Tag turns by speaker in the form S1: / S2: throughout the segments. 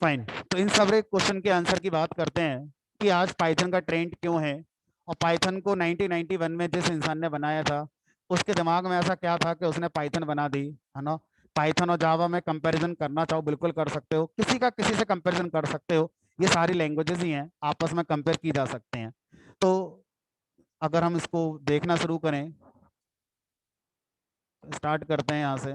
S1: Fine. तो इन सब question के आंसर की बात करते हैं कि आज पाइथन का ट्रेंड क्यों है, और पाइथन को 1991 में जिस इंसान ने बनाया था उसके दिमाग में ऐसा क्या था कि उसने पाइथन बना दी, है ना। पाइथन और जावा में कंपैरिजन करना चाहो बिल्कुल कर सकते हो, किसी का किसी से कंपैरिजन कर सकते हो। ये सारी लैंग्वेजेस ही हैं, आपस में कंपेयर की जा सकते हैं। तो अगर हम इसको देखना शुरू करें, स्टार्ट करते हैं यहाँ से।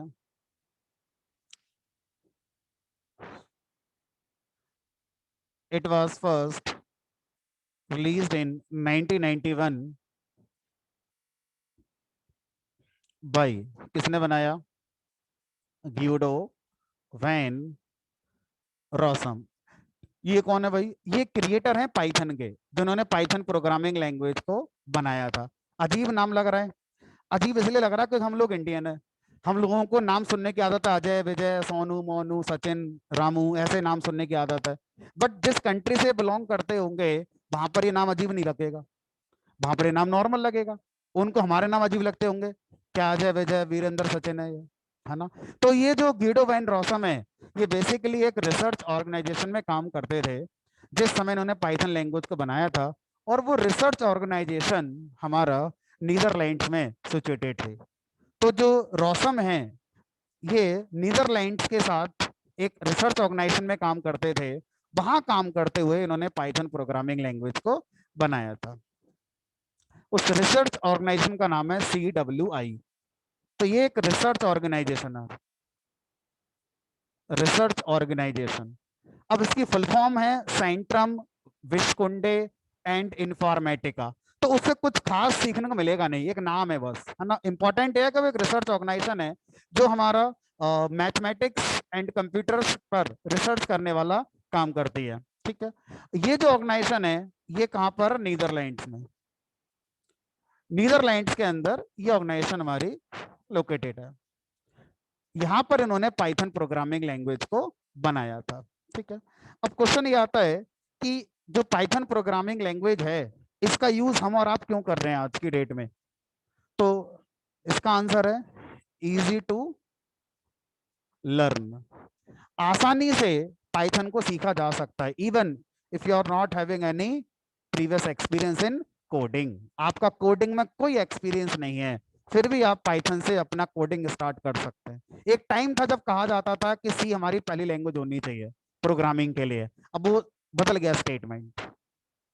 S1: It was first released in 1991 by, किसने बनाया? Guido van Rossum. ये कौन है भाई? ये क्रिएटर हैं पाइथन के, जिन्होंने पाइथन प्रोग्रामिंग लैंग्वेज को बनाया था। अजीब नाम लग रहा है। अजीब इसलिए लग रहा है क्योंकि हम लोग इंडियन है, हम लोगों को नाम सुनने की आदत है, अजय विजय सोनू मोनू सचिन रामू, ऐसे नाम सुनने की आदत है। बट जिस कंट्री से बिलोंग करते होंगे वहां पर ये नाम अजीब नहीं लगेगा, वहां पर ये नाम नॉर्मल लगेगा। उनको हमारे नाम अजीब लगते होंगे, क्या अजय विजय वीरेंद्र सचिन है ये, है ना। तो ये जो गिडो वैन रॉसम है, ये बेसिकली एक रिसर्च ऑर्गेनाइजेशन में काम करते थे जिस समय इन्होंने पाइथन लैंग्वेज को बनाया था। और वो रिसर्च ऑर्गेनाइजेशन हमारा नीदरलैंड्स में सिचुएटेड थे। तो जो रॉसम है, ये नीदरलैंड्स के साथ एक रिसर्च ऑर्गेनाइजेशन में काम करते थे। वहां काम करते हुए इन्होंने पाइथन प्रोग्रामिंग लैंग्वेज को बनाया था। उस रिसर्च ऑर्गेनाइजेशन का नाम है CWI। तो ये एक रिसर्च ऑर्गेनाइजेशन है, रिसर्च ऑर्गेनाइजेशन। अब इसकी फुल फॉर्म है सेंट्रम विस्कुंडे एंड इंफॉर्मेटिका। तो उससे कुछ खास सीखने को मिलेगा नहीं, एक नाम है बस, है ना। इंपॉर्टेंट है कि वो एक रिसर्च ऑर्गेनाइजेशन है जो हमारा मैथमेटिक्स एंड कंप्यूटर्स पर रिसर्च करने वाला काम करती है। ठीक है। ये जो ऑर्गेनाइजेशन है, ये कहां पर? नीदरलैंड्स में। नीदरलैंड्स के अंदर ये ऑर्गेनाइजेशन हमारी लोकेटेड है। यहां पर इन्होंने पाइथन प्रोग्रामिंग लैंग्वेज को बनाया था। ठीक है। अब क्वेश्चन ये आता है कि जो पाइथन प्रोग्रामिंग लैंग्वेज है, इसका यूज हम और आप क्यों कर रहे हैं आज की डेट में? तो इसका आंसर है इजी टू लर्न। आसानी से पाइथन को सीखा जा सकता है, even if you are not having any previous experience in coding. आपका कोडिंग में कोई एक्सपीरियंस नहीं है, फिर भी आप पाइथन से अपना कोडिंग स्टार्ट कर सकते हैं। एक टाइम था जब कहा जाता था कि सी हमारी पहली लैंग्वेज होनी चाहिए प्रोग्रामिंग के लिए, अब वो बदल गया स्टेटमेंट।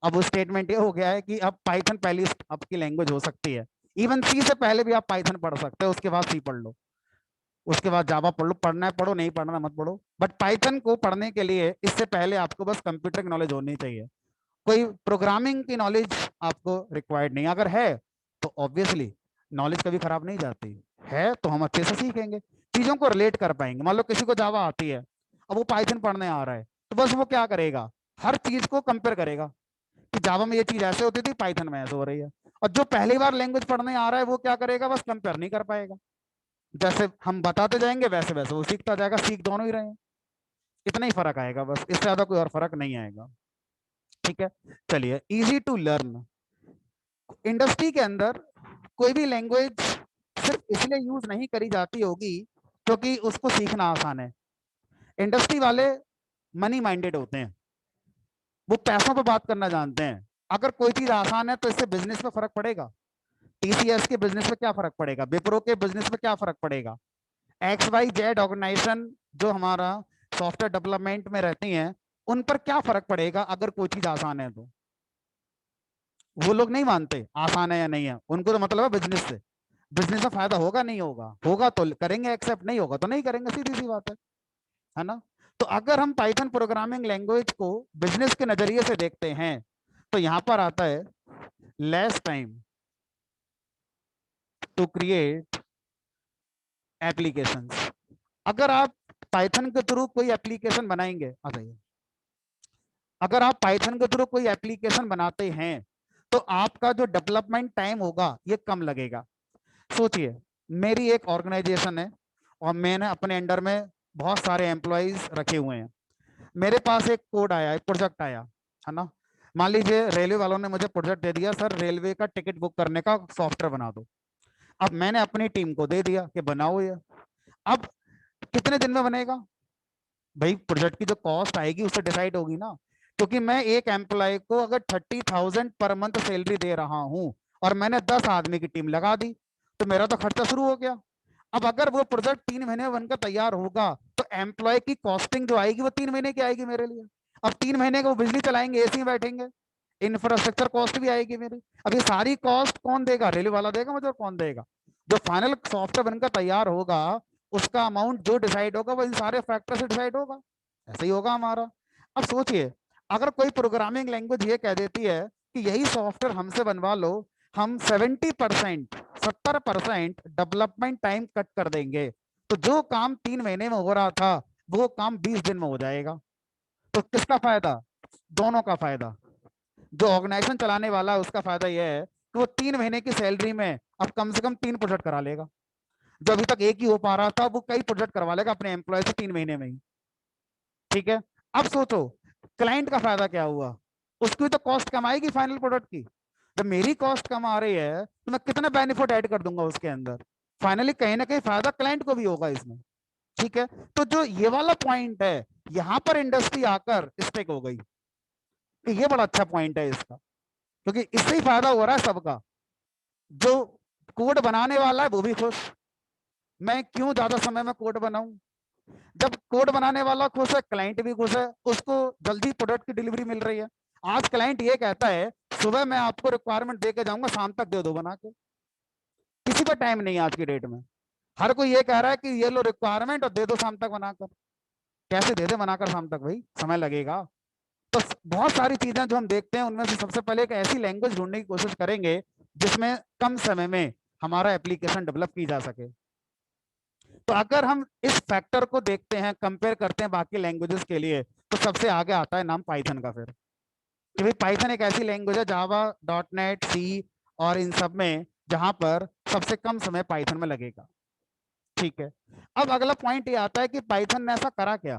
S1: अब वो स्टेटमेंट ये हो गया है कि अब पाइथन पहली आपकी लैंग्वेज हो सकती है। इवन सी से पहले भी आप पाइथन पढ़ सकते हो, उसके बाद सी पढ़ लो, उसके बाद जावा पढ़ लो, पढ़ना है पढ़ो, नहीं पढ़ना मत पढ़ो। बट पाइथन को पढ़ने के लिए इससे पहले आपको बस कंप्यूटर की नॉलेज होनी चाहिए, कोई प्रोग्रामिंग की नॉलेज आपको रिक्वायर्ड नहीं। अगर है तो ऑब्वियसली नॉलेज कभी खराब नहीं जाती है, तो हम अच्छे से सीखेंगे, चीजों को रिलेट कर पाएंगे। मान लो किसी को जावा आती है, अब वो पाइथन पढ़ने आ रहा है, तो बस वो क्या करेगा? हर चीज को कंपेयर करेगा कि जावा में ये चीज ऐसे होती थी, पाइथन में ऐसे हो रही है। और जो पहली बार लैंग्वेज पढ़ने आ रहा है वो क्या करेगा? बस कंपेयर नहीं कर पाएगा, जैसे हम बताते जाएंगे वैसे वैसे वो सीखता जाएगा, सीख दोनों ही रहे हैं। इतना ही फर्क आएगा बस, इससे ज्यादा कोई और फर्क नहीं आएगा। ठीक है। चलिए, इजी टू लर्न। इंडस्ट्री के अंदर कोई भी लैंग्वेज सिर्फ इसलिए यूज नहीं करी जाती होगी क्योंकि उसको सीखना आसान है। इंडस्ट्री वाले मनी माइंडेड होते हैं, वो पैसों पे बात करना जानते हैं। अगर कोई चीज आसान है तो इससे बिजनेस पे फर्क पड़ेगा। TCS के बिजनेस पे क्या फर्क पड़ेगा? विप्रो के बिजनेस पे क्या फर्क पड़ेगा? XYZ ऑर्गेनाइजेशन जो हमारा सॉफ्टवेयर डेवलपमेंट में रहती हैं, उन पर क्या फर्क पड़ेगा अगर कोई चीज आसान है तो? वो लोग नहीं मानते आसान है या नहीं है, उनको तो मतलब है बिजनेस से। बिजनेस में फायदा होगा नहीं होगा, होगा तो करेंगे एक्सेप्ट, नहीं होगा तो नहीं करेंगे, सीधी सी बात है ना। तो अगर हम पाइथन प्रोग्रामिंग लैंग्वेज को बिजनेस के नजरिए से देखते हैं, तो यहां पर आता है less time to create applications. अगर आप पाइथन के थ्रू कोई एप्लीकेशन बनाएंगे, आ जाइए, अगर आप पाइथन के थ्रू कोई एप्लीकेशन बनाते हैं तो आपका जो डेवलपमेंट टाइम होगा ये कम लगेगा। सोचिए, मेरी एक ऑर्गेनाइजेशन है और मैंने अपने अंडर में बहुत सारे एम्प्लॉयज रखे हुए हैं। मेरे पास एक कोड आया, एक प्रोजेक्ट आया, है ना। मान लीजिए रेलवे वालों ने मुझे प्रोजेक्ट दे दिया, सर रेलवे का टिकट बुक करने का सॉफ्टवेयर बना दो। अब मैंने अपनी टीम को दे दिया कि बनाओ ये। अब कितने दिन में बनेगा? भाई प्रोजेक्ट की जो कॉस्ट आएगी उससे डिसाइड होगी ना, क्योंकि मैं एक एम्प्लॉय को अगर 30,000 पर मंथ सैलरी दे रहा हूं और मैंने 10 आदमी की टीम लगा दी, तो मेरा तो खर्चा शुरू हो गया। अब अगर वो प्रोजेक्ट 3 महीने में बनकर तैयार होगा, तो एम्प्लॉय की कॉस्टिंग जो आएगी वो 3 महीने की आएगी मेरे लिए। अब 3 महीने का वो बिजली चलाएंगे, एसी में बैठेंगे, इंफ्रास्ट्रक्चर कॉस्ट भी आएगी मेरी। अब ये सारी कॉस्ट कौन देगा? रेलवे वाला देगा मुझे, और कौन देगा? जो फाइनल सॉफ्टवेयर बनकर तैयार होगा, उसका अमाउंट जो डिसाइड होगा वो इन सारे फैक्टर से डिसाइड होगा। ऐसे ही होगा हमारा। अब सोचिए, अगर कोई प्रोग्रामिंग लैंग्वेज ये कह देती है कि यही सॉफ्टवेयर हमसे बनवा लो, हम 70%, 70% डेवलपमेंट टाइम कट कर देंगे, तो जो काम 3 महीने में हो रहा था वो काम 20 दिन में हो जाएगा। तो किसका फायदा? दोनों का फायदा। जो ऑर्गेनाइजेशन चलाने वाला है उसका फायदा यह है कि वो 3 महीने की सैलरी में अब कम से कम 3 प्रोजेक्ट करा लेगा। जो अभी तक एक ही हो पा रहा था, वो कई प्रोजेक्ट करवा लेगा अपने एम्प्लॉय से 3 महीने में ही। ठीक है। अब सोचो, क्लाइंट का फायदा क्या हुआ? उसकी तो कॉस्ट कमाएगी फाइनल प्रोडक्ट की। जब मेरी कॉस्ट कम आ रही है तो मैं कितना बेनिफिट ऐड कर दूंगा उसके अंदर। फाइनली कहीं ना कहीं फायदा क्लाइंट को भी होगा इसमें। ठीक है। तो जो ये वाला पॉइंट है, यहां पर इंडस्ट्री आकर स्टेक हो गई कि ये बड़ा अच्छा पॉइंट है इसका, क्योंकि इससे ही फायदा हो रहा है सबका। जो कोड बनाने वाला है वो भी खुश, मैं क्यों ज्यादा समय में कोड बनाऊं। जब कोड बनाने वाला खुश है, क्लाइंट भी खुश है, उसको जल्दी प्रोडक्ट की डिलीवरी मिल रही है। आज क्लाइंट ये कहता है, सुबह मैं आपको रिक्वायरमेंट दे के जाऊंगा, शाम तक दे दो बना के। किसी पर टाइम नहीं है आज की डेट में। हर कोई ये कह रहा है कि ये लो रिक्वायरमेंट और दे दो शाम तक बनाकर। कैसे दे दे बनाकर शाम तक भाई, समय लगेगा। तो बहुत सारी चीजें जो हम देखते हैं, उनमें से सबसे पहले एक ऐसी लैंग्वेज ढूंढने की कोशिश करेंगे जिसमें कम समय में हमारा एप्लीकेशन डेवलप की जा सके। तो अगर हम इस फैक्टर को देखते हैं, कंपेयर करते हैं बाकी लैंग्वेजेस के लिए, तो सबसे आगे आता है नाम पाइथन का फिर। कि भाई पाइथन एक ऐसी लैंग्वेज है, जावा, .NET, सी और इन सब में, जहां पर सबसे कम समय पाइथन में लगेगा। ठीक है। अब अगला पॉइंट ये आता है कि पाइथन ने ऐसा करा क्या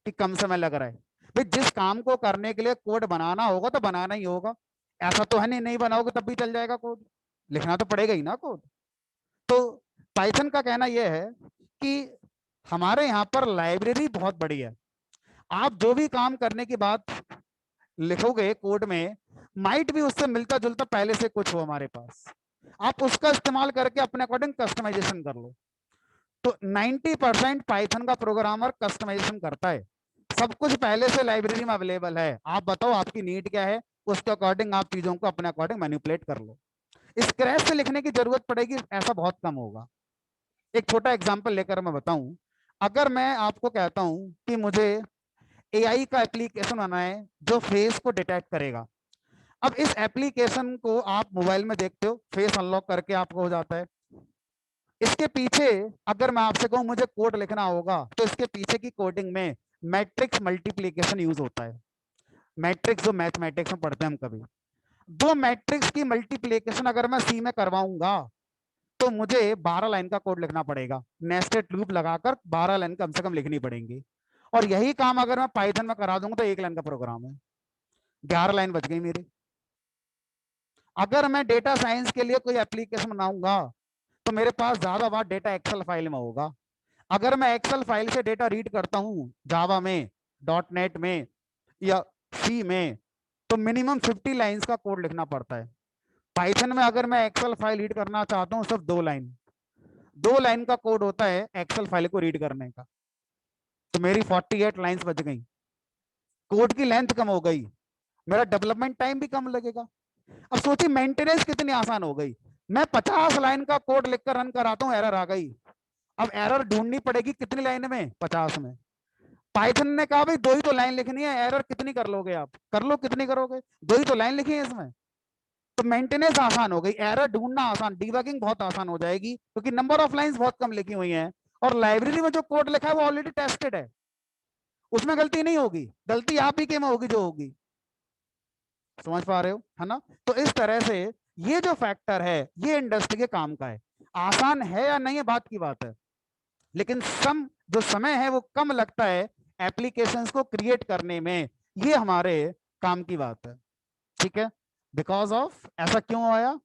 S1: कि कम समय लग रहा है। भाई जिस काम को करने के लिए कोड बनाना होगा तो बनाना ही होगा। ऐसा तो है नहीं, नहीं बनाओगे तब भी चल जाएगा कोड, लिखना तो पड़ेगा ही ना कोड। तो पाइथन का कहना यह है कि हमारे यहाँ पर लाइब्रेरी बहुत बड़ी है। आप जो भी काम करने की बात लिखोगे कोड में, माइट भी उससे मिलता जुलता पहले से कुछ हो हमारे पास, आप उसका इस्तेमाल करके अपने अकॉर्डिंग कस्टमाइजेशन कर लो। तो 90% पाइथन का प्रोग्रामर कस्टमाइजेशन करता है। सब कुछ पहले से लाइब्रेरी में अवेलेबल है, आप बताओ आपकी नीड क्या है, उसके अकॉर्डिंग आप चीजों को अपने अकॉर्डिंग मैनिपुलेट कर लो। स्क्रैच से लिखने की जरूरत पड़ेगी ऐसा बहुत कम होगा। एक छोटा एग्जांपल लेकर मैं बताऊं। अगर मैं आपको कहता हूं कि मुझे एआई का एप्लीकेशन बनाना है जो फेस को डिटेक्ट करेगा। अब इस एप्लीकेशन को आप मोबाइल में देखते हो, फेस अनलॉक करके आपको हो जाता है। इसके पीछे अगर मैं आपसे कहूं मुझे कोड लिखना होगा, तो इसके पीछे की कोडिंग में मैट्रिक्स मल्टीप्लीकेशन यूज होता है। मैट्रिक्स जो मैथमेटिक्स में पढ़ते हैं हम कभी, दो मैट्रिक्स की मल्टीप्लीकेशन अगर मैं सी में करवाऊंगा, तो मुझे 12 लाइन का कोड लिखना पड़ेगा, नेस्टेड लूप लगाकर 12 लाइन कम से कम लिखनी पड़ेंगी। और यही काम अगर मैं पाइथन में करा दूंगा तो 1 लाइन का प्रोग्राम है, 11 लाइन बच गई मेरी। अगर मैं डेटा साइंस के लिए कोई एप्लीकेशन बनाऊंगा, तो मेरे पास ज्यादा बार डेटा एक्सेल फाइल में होगा। अगर मैं एक्सेल फाइल से डेटा रीड करता हूं जावा में, .NET में या सी में, तो मिनिमम 50 लाइन्स का कोड लिखना पड़ता है। पाइथन में अगर मैं एक्सेल फाइल रीड करना चाहता हूं सिर्फ 2 लाइन, 2 लाइन का कोड होता है एक्सेल फाइल को रीड करने का। तो मेरी 48 लाइन्स बच गई, कोड की लेंथ कम हो गई, मेरा डेवलपमेंट टाइम भी कम लगेगा। अब सोचिए मेंटेनेंस कितनी आसान हो गई। मैं 50 लाइन का कोड लिखकर रन कराता हूं, एरर आ गई। अब एरर ढूंढनी पड़ेगी कितनी लाइन में? 50 में। पाइथन ने कहा भाई 2 ही तो लाइन लिखनी है, एरर कितनी कर लोगे आप, कर लो कितनी करोगे, 2 ही तो लाइन लिखी है इसमें। तो मेंटेनेंस आसान हो गई, एरर ढूंढना आसान, डिबगिंग बहुत आसान हो जाएगी, क्योंकि नंबर ऑफ लाइंस बहुत कम लिखी हुई हैं। और लाइब्रेरी में जो कोड लिखा है वो ऑलरेडी टेस्टेड है, उसमें गलती नहीं होगी, गलती आप ही के में होगी जो होगी। समझ पा रहे हो है ना? तो इस तरह से ये जो फैक्टर है, ये इंडस्ट्री के काम का है। आसान है या नहीं है बात की बात है, लेकिन जो समय है वो कम लगता है एप्लीकेशंस को क्रिएट करने में, ये हमारे काम की बात है। ठीक है। बिकॉज ऑफ, ऐसा क्यों आया?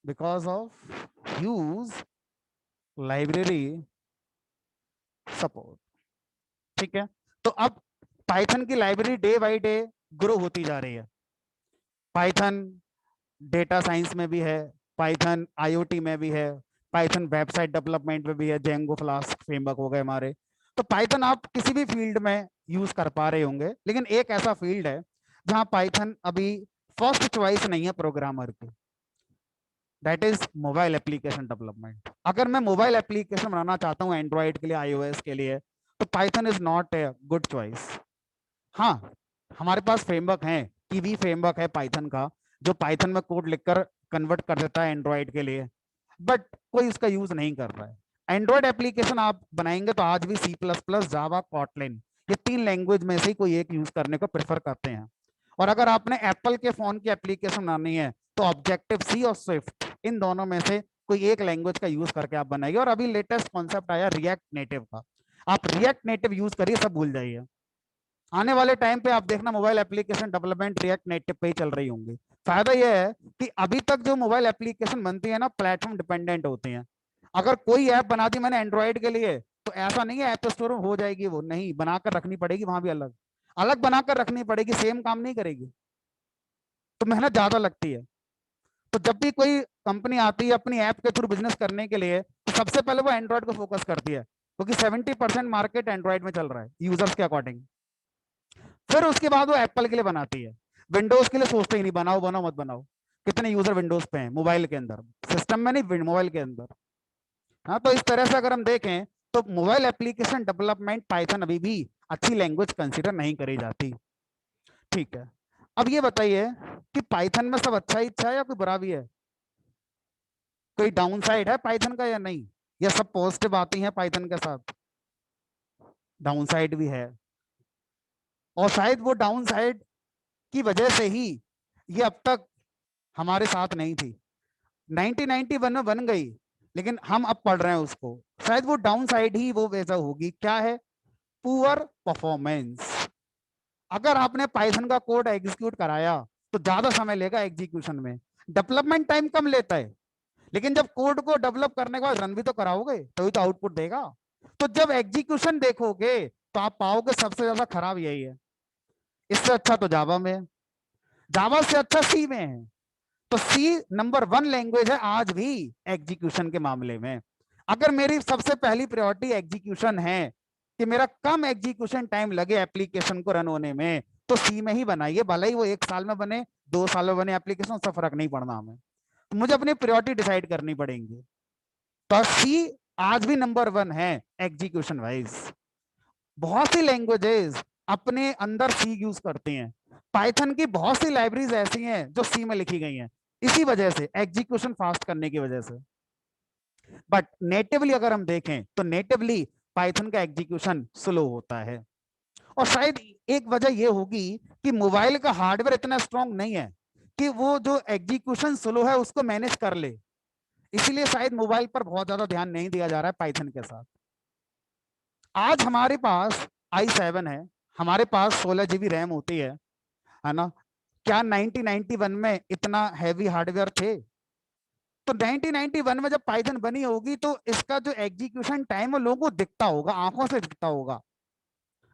S1: Because of huge library support. ठीक है, तो अब पाइथन की library day by day grow होती जा रही है। पाइथन डेटा साइंस में भी है, पाइथन आईओटी में भी है, पाइथन वेबसाइट डेवलपमेंट में भी है, जेंगो फ्लास्क फ्रेमवर्क हो गए हमारे। तो पाइथन आप किसी भी फील्ड में यूज कर पा रहे होंगे, लेकिन एक ऐसा फील्ड है जहां पाइथन अभी फर्स्ट चॉइस नहीं है प्रोग्रामर की, that is mobile application development. अगर मैं मोबाइल एप्लीकेशन बनाना चाहता हूँ एंड्रॉइड के लिए, आईओएस के लिए, तो Python is not a good choice. हाँ, हमारे पास फ्रेमवर्क है, कीवी फ्रेमवर्क है पाइथन का, जो पाइथन में कोड लिखकर कन्वर्ट कर देता है एंड्रॉइड के लिए, बट कोई इसका यूज नहीं कर रहा है। एंड्रॉइड एप्लीकेशन आप बनाएंगे तो आज भी सी प्लस प्लस, जावा, कॉटलिन, ये 3 लैंग्वेज में से ही कोई एक यूज करने को प्रेफर करते हैं। और अगर आपने एप्पल के फोन की एप्लीकेशन बनानी है तो ऑब्जेक्टिव सी और स्विफ्ट, इन दोनों में से कोई एक लैंग्वेज का यूज करके आप बनाइए। और अभी लेटेस्ट कॉन्सेप्ट आया रिएक्ट नेटिव का, आप रिएक्ट नेटिव यूज करिए, सब भूल जाइए। आने वाले टाइम पे आप देखना mobile application development react native पे ही चल रही होंगी। फायदा यह है कि अभी तक जो मोबाइल एप्लीकेशन बनती है ना, प्लेटफॉर्म डिपेंडेंट होती हैं। अगर कोई ऐप बना दी मैंने एंड्रॉइड के लिए, तो ऐसा नहीं है ऐप स्टोर में हो जाएगी, वो नहीं, बनाकर रखनी पड़ेगी, वहां भी अलग अलग बनाकर रखनी पड़ेगी, सेम काम नहीं करेगी, तो मेहनत ज्यादा लगती है। तो जब भी कोई कंपनी आती है अपनी ऐप के थ्रू बिजनेस करने के लिए, तो सबसे पहले वो एंड्रॉइड को फोकस करती है, क्योंकि 70% मार्केट एंड्रॉइड में चल रहा है यूजर्स के अकॉर्डिंग। फिर उसके बाद वो एप्पल के लिए बनाती है, विंडोज के लिए सोचते ही नहीं, बनाओ बनाओ मत बनाओ। कितने यूजर विंडोज पे हैं, मोबाइल के अंदर, सिस्टम में नहीं, मोबाइल के अंदर। हाँ, तो इस तरह से अगर हम देखें तो मोबाइल एप्लीकेशन डेवलपमेंट पाइथन अभी भी अच्छी लैंग्वेज कंसीडर नहीं करी जाती। ठीक है, अब ये बताइए कि पाइथन में सब अच्छा ही अच्छा है या कोई बुरा भी है? कोई डाउन साइड है पाइथन का या नहीं, या सब पॉजिटिव आती हैं पाइथन के साथ? डाउन साइड भी है, और शायद वो डाउन साइड की वजह से ही ये अब तक हमारे साथ नहीं थी। 1991 में बन गई, लेकिन हम अब पढ़ रहे हैं उसको, शायद वो डाउन साइड ही वो वजह होगी। क्या है? Poor performance. अगर आपने पाइथन का कोड एग्जीक्यूट कराया तो ज्यादा समय लेगा एग्जीक्यूशन में, डेवलपमेंट टाइम कम लेता है, लेकिन जब कोड को डेवलप करने के बाद रन भी तो कराओगे, तभी तो आउटपुट देगा। तो जब एग्जीक्यूशन देखोगे तो आप पाओगे सबसे ज्यादा खराब यही है। इससे अच्छा तो जावा में है, जावा से अच्छा सी में है। तो सी नंबर 1 लैंग्वेज है आज भी एग्जीक्यूशन के मामले में। अगर मेरी सबसे पहली प्रायोरिटी एग्जीक्यूशन है कि मेरा कम एग्जीक्यूशन टाइम लगे एप्लीकेशन को रन होने में, तो सी में ही बनाइए, भले ही वो 1 साल में बने, 2 साल में बने एप्लीकेशन, उससे फर्क नहीं पड़ना हमें। तो मुझे अपनी प्रायोरिटी डिसाइड करनी पड़ेगी। तो सी आज भी नंबर 1 है एग्जीक्यूशन वाइज। बहुत सी लैंग्वेजेस अपने अंदर सी यूज करती हैं, पाइथन की बहुत सी लाइब्रेरीज ऐसी हैं जो सी में लिखी गई हैं, इसी वजह से, एग्जीक्यूशन फास्ट करने की वजह से। बट नेटिवली अगर हम देखें तो नेटिवली पाइथन का एग्जीक्यूशन स्लो होता है। और शायद एक वजह यह होगी कि मोबाइल का हार्डवेयर इतना स्ट्रांग नहीं है कि वो जो एग्जीक्यूशन स्लो है उसको मैनेज कर ले, इसीलिए शायद मोबाइल पर बहुत ज्यादा ध्यान नहीं दिया जा रहा है पाइथन के साथ। आज हमारे पास i7 है, हमारे पास 16 GB रैम होती है ना? क्या 1991 में इतना हैवी हार्डवेयर थे? तो 1991 में जब पाइथन बनी होगी तो इसका जो एग्जीक्यूशन टाइम है लोगों को दिखता होगा, आंखों से दिखता होगा।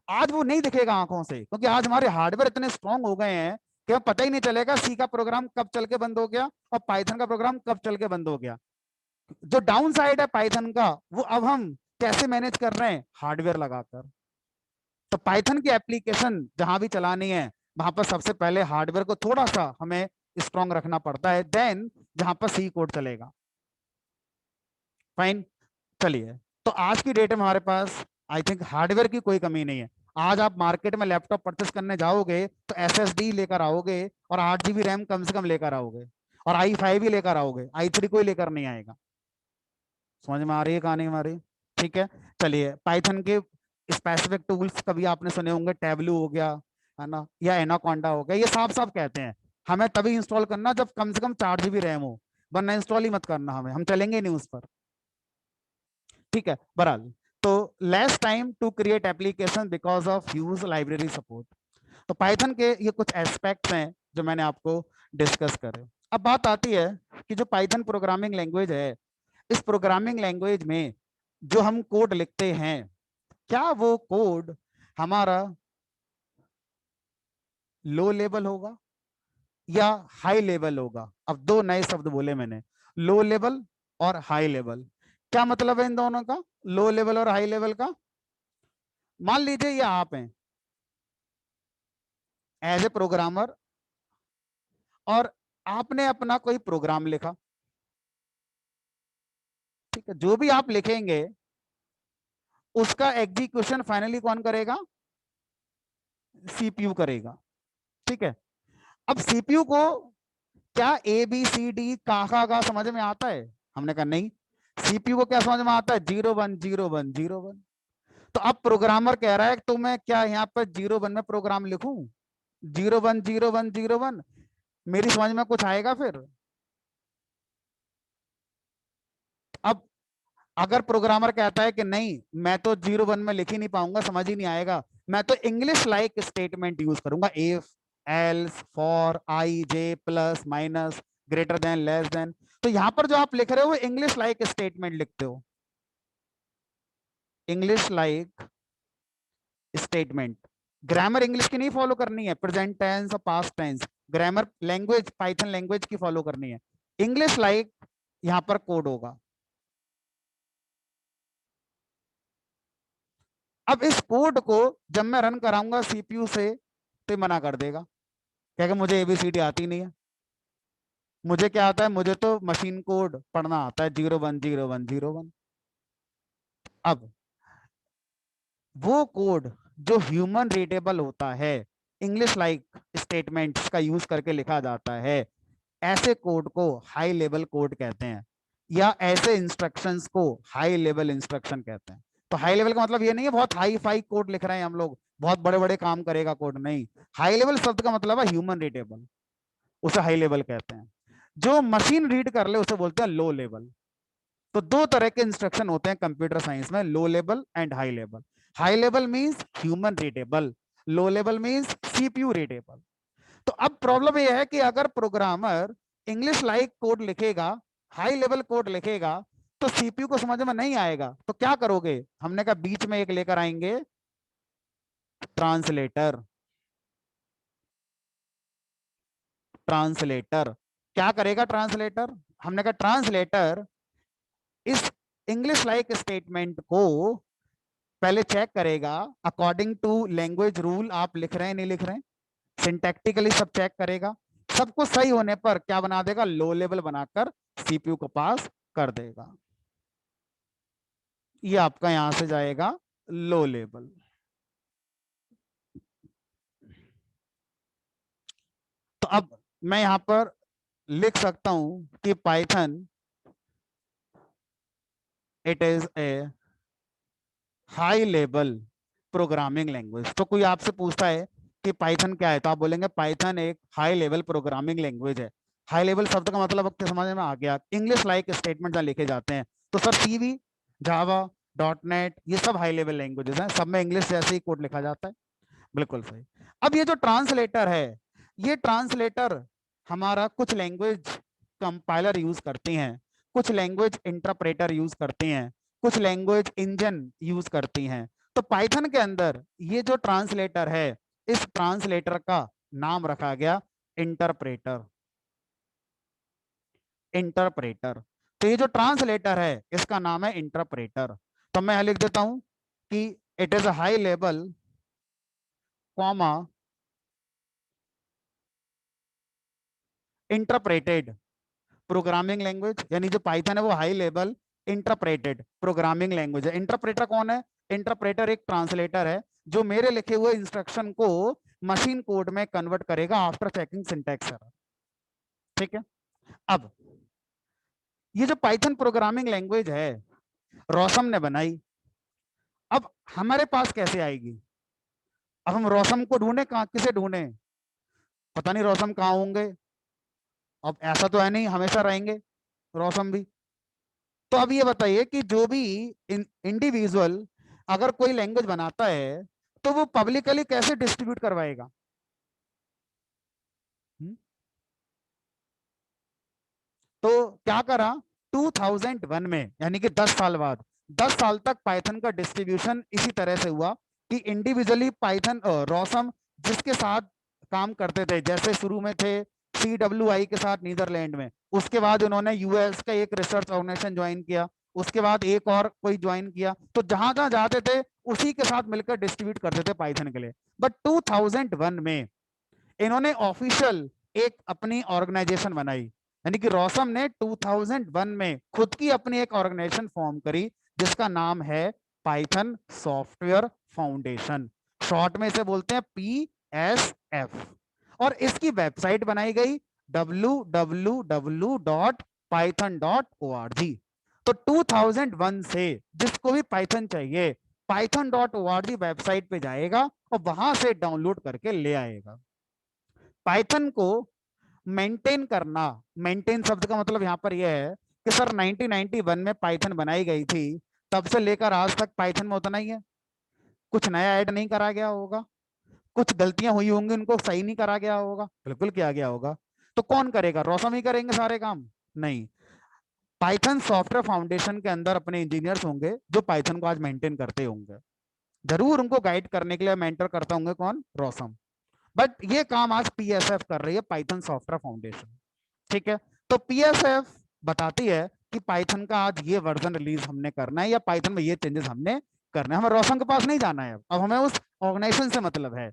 S1: आज वो नहीं दिखेगा आंखों से, क्योंकि आज हमारे हार्डवेयर इतने स्ट्रांग हो गए हैं कि हमें पता ही नहीं चलेगा सी का प्रोग्राम कब चल के बंद हो गया और पाइथन का प्रोग्राम कब चल के बंद हो गया। जो डाउन साइड है पाइथन का, वो अब हम कैसे मैनेज कर रहे हैं? हार्डवेयर लगाकर। तो पाइथन की एप्लीकेशन जहां भी चलानी है, वहां पर सबसे पहले हार्डवेयर को थोड़ा सा हमें स्ट्रांग रखना पड़ता है, देन जहां पर सी कोड चलेगा। फाइन, चलिए। तो आज की डेट में हमारे पास आई थिंक हार्डवेयर की कोई कमी नहीं है। आज आप मार्केट में लैपटॉप परचेस करने जाओगे तो एसएसडी लेकर आओगे, और 8 GB रैम कम से कम लेकर आओगे, और i5 ही लेकर आओगे, i3 कोई लेकर नहीं आएगा। समझ में आ रही है कहानी हमारी? ठीक है, चलिए। पाइथन के स्पेसिफिक टूल्स कभी आपने सुने होंगे, टैबलू हो गया, है ना, या एनाकोंडा हो गया, ये साफ साफ कहते हैं हमें तभी इंस्टॉल करना जब कम से कम 4 GB रैम हो, वरना इंस्टॉल ही मत करना, हमें, हम चलेंगे नहीं उस पर। ठीक है, बहरहाल, तो less time to create application because of use library support. तो पाइथन के ये कुछ एस्पेक्ट्स हैं जो मैंने आपको डिस्कस करे। अब बात आती है कि जो पाइथन प्रोग्रामिंग लैंग्वेज है, इस प्रोग्रामिंग लैंग्वेज में जो हम कोड लिखते हैं, क्या वो कोड हमारा लो लेवल होगा या हाई लेवल होगा? अब दो नए शब्द बोले मैंने, लो लेवल और हाई लेवल। क्या मतलब है इन दोनों का, लो लेवल और हाई लेवल का? मान लीजिए ये आप हैं एज ए प्रोग्रामर, और आपने अपना कोई प्रोग्राम लिखा, ठीक है? जो भी आप लिखेंगे उसका एग्जीक्यूशन फाइनली कौन करेगा? सीपीयू करेगा, ठीक है? अब सीपीयू को क्या ए बी सी डी का समझ में आता है? हमने कहा नहीं। सीपीयू को क्या समझ में आता है? 0 1 0 1 0 1। तो अब प्रोग्रामर कह रहा है तो मैं क्या यहाँ पर 0 1 में प्रोग्राम लिखूं? 0 1 0 1 0 1 मेरी समझ में कुछ आएगा फिर? अब अगर प्रोग्रामर कहता है कि नहीं, मैं तो 0 1 में लिख ही नहीं पाऊंगा, समझ ही नहीं आएगा, मैं तो इंग्लिश लाइक स्टेटमेंट यूज करूंगा, if, else, for, I, J, plus, minus, greater than, less than. तो यहां पर जो आप लिख रहे हो वो इंग्लिश लाइक स्टेटमेंट लिखते हो, English like statement. Grammar English की नहीं फॉलो करनी है, प्रेजेंट टेंस और past tense, grammar language, Python language की फॉलो करनी है। इंग्लिश लाइक यहां पर कोड होगा। अब इस कोड को जब मैं रन कराऊंगा सीपीयू से तो मना कर देगा, कहेगा मुझे एबीसीडी आती नहीं है, मुझे क्या आता है, मुझे तो मशीन कोड पढ़ना आता है, 0 1 0 1 0 1। अब वो कोड जो ह्यूमन रीडेबल होता है, इंग्लिश लाइक स्टेटमेंट्स का यूज करके लिखा जाता है, ऐसे कोड को हाई लेवल कोड कहते हैं, या ऐसे इंस्ट्रक्शंस को हाई लेवल इंस्ट्रक्शन कहते हैं। तो हाई लेवल का मतलब ये नहीं है बहुत हाई फाई कोड लिख रहे हैं हम लोग, बहुत बड़े बड़े काम करेगा कोड, नहीं। हाई लेवल शब्द का मतलब है ह्यूमन रीडेबल, उसे हाई लेवल कहते हैं। जो मशीन रीड कर ले उसे बोलते हैं लो लेवल। तो दो तरह के इंस्ट्रक्शन होते हैं कंप्यूटर साइंस में, low level and high level. High level means human readable, low level means CPU readable. तो अब प्रॉब्लम यह है कि अगर प्रोग्रामर इंग्लिश लाइक कोड लिखेगा, हाई लेवल कोड लिखेगा, तो सीपीयू को समझ में नहीं आएगा, तो क्या करोगे? हमने कहा बीच में एक लेकर आएंगे, ट्रांसलेटर। ट्रांसलेटर क्या करेगा? ट्रांसलेटर, हमने कहा ट्रांसलेटर इस इंग्लिश लाइक स्टेटमेंट को पहले चेक करेगा अकॉर्डिंग टू लैंग्वेज रूल, आप लिख रहे हैं नहीं लिख रहे हैं, सिंटैक्टिकली सब चेक करेगा। सब कुछ सही होने पर क्या बना देगा? लो लेवल बनाकर सीपीयू को पास कर देगा। ये आपका यहां से जाएगा लो लेवल। तो अब मैं यहां पर लिख सकता हूं कि Python it is a high level programming language. तो कोई आपसे पूछता है कि पाइथन क्या है, तो आप बोलेंगे पाइथन एक हाई लेवल प्रोग्रामिंग लैंग्वेज है। हाई लेवल शब्द का मतलब आपके समझ में आ गया, इंग्लिश लाइक स्टेटमेंट जहां लिखे जाते हैं। तो सर सीवी, जावा, डॉट नेट, ये सब हाई लेवल लैंग्वेजेस हैं, सब में इंग्लिश जैसे ही कोड लिखा जाता है। बिल्कुल सही। अब ये जो ट्रांसलेटर है, ये ट्रांसलेटर हमारा कुछ लैंग्वेज कंपाइलर यूज करती हैं, कुछ लैंग्वेज इंटरप्रेटर यूज करती हैं, कुछ लैंग्वेज इंजन यूज करती हैं। तो पाइथन के अंदर ये जो ट्रांसलेटर है, इस ट्रांसलेटर का नाम रखा गया इंटरप्रेटर। इंटरप्रेटर। तो ये जो ट्रांसलेटर है इसका नाम है इंटरप्रेटर। तो मैं लिख देता हूं कि it is a high level comma interpreted programming language, यानी जो पाइथन है वो high level interpreted programming language है। इंटरप्रेटर कौन है? इंटरप्रेटर एक ट्रांसलेटर है जो मेरे लिखे हुए इंस्ट्रक्शन को मशीन कोड में कन्वर्ट करेगा आफ्टर चेकिंग सिंटैक्स एरर। ठीक है? अब ये जो पाइथन प्रोग्रामिंग लैंग्वेज है रोसम ने बनाई, अब हमारे पास कैसे आएगी? अब हम रोसम को ढूंढे कहाँ, किसे ढूंढे? पता नहीं रोसम कहाँ होंगे। अब ऐसा तो है नहीं हमेशा रहेंगे रोसम भी। तो अब ये बताइए कि जो भी इंडिविजुअल अगर कोई लैंग्वेज बनाता है तो वो पब्लिकली कैसे डिस्ट्रीब्यूट करवाएगा? हम्म? तो क्या करा 2001 में, यानी कि 10 साल बाद, 10 साल तक पाइथन का डिस्ट्रीब्यूशन इसी तरह से हुआ कि इंडिविजुअली पाइथन रॉसम जिसके साथ काम करते थे, जैसे शुरू में थे CWI के साथ नीदरलैंड में, उसके बाद उन्होंने यूएस का एक रिसर्च ऑर्गेनाइजेशन ज्वाइन किया, उसके बाद एक और कोई ज्वाइन किया, तो जहां जहां जाते थे उसी के साथ मिलकर डिस्ट्रीब्यूट करते थे पाइथन के लिए। बट 2001 में इन्होंने ऑफिशियल एक अपनी ऑर्गेनाइजेशन बनाई, यानी कि रॉसम ने 2001 में खुद की अपनी एक ऑर्गेनाइजेशन फॉर्म करी जिसका नाम है पाइथन सॉफ्टवेयर फाउंडेशन। शॉर्ट में इसे बोलते हैं PSF। और इसकी वेबसाइट बनाई गई www.python.org। तो 2001 से जिसको भी पाइथन चाहिए python.org वेबसाइट पे जाएगा और वहां से डाउनलोड करके ले आएगा। पाइथन को मेंटेन करना, मेंटेन शब्द का मतलब यहां पर यह है कि सर 1991 में पाइथन बनाई गई थी, तब से लेकर आज तक पाइथन में उतना ही है, कुछ नया ऐड नहीं करा गया होगा, कुछ गलतियां हुई होंगी उनको सही नहीं करा गया होगा, बिल्कुल किया गया होगा। तो कौन करेगा, रॉसम ही करेंगे सारे काम? नहीं, पाइथन सॉफ्टवेयर फाउंडेशन के अंदर अपने इंजीनियर्स होंगे जो पाइथन को आज मेंटेन करते होंगे, जरूर उनको गाइड करने के लिए मेंटर करता होंगे कौन, रॉसम। बट ये काम आज PSF कर रही है, पाइथन सॉफ्टवेयर फाउंडेशन। ठीक है, तो PSF बताती है कि पाइथन का आज ये वर्जन रिलीज हमने करना है या पाइथन में ये चेंजेस हमने करना है, हमें रोशन के पास नहीं जाना है, अब हमें उस ऑर्गेनाइजेशन से मतलब है।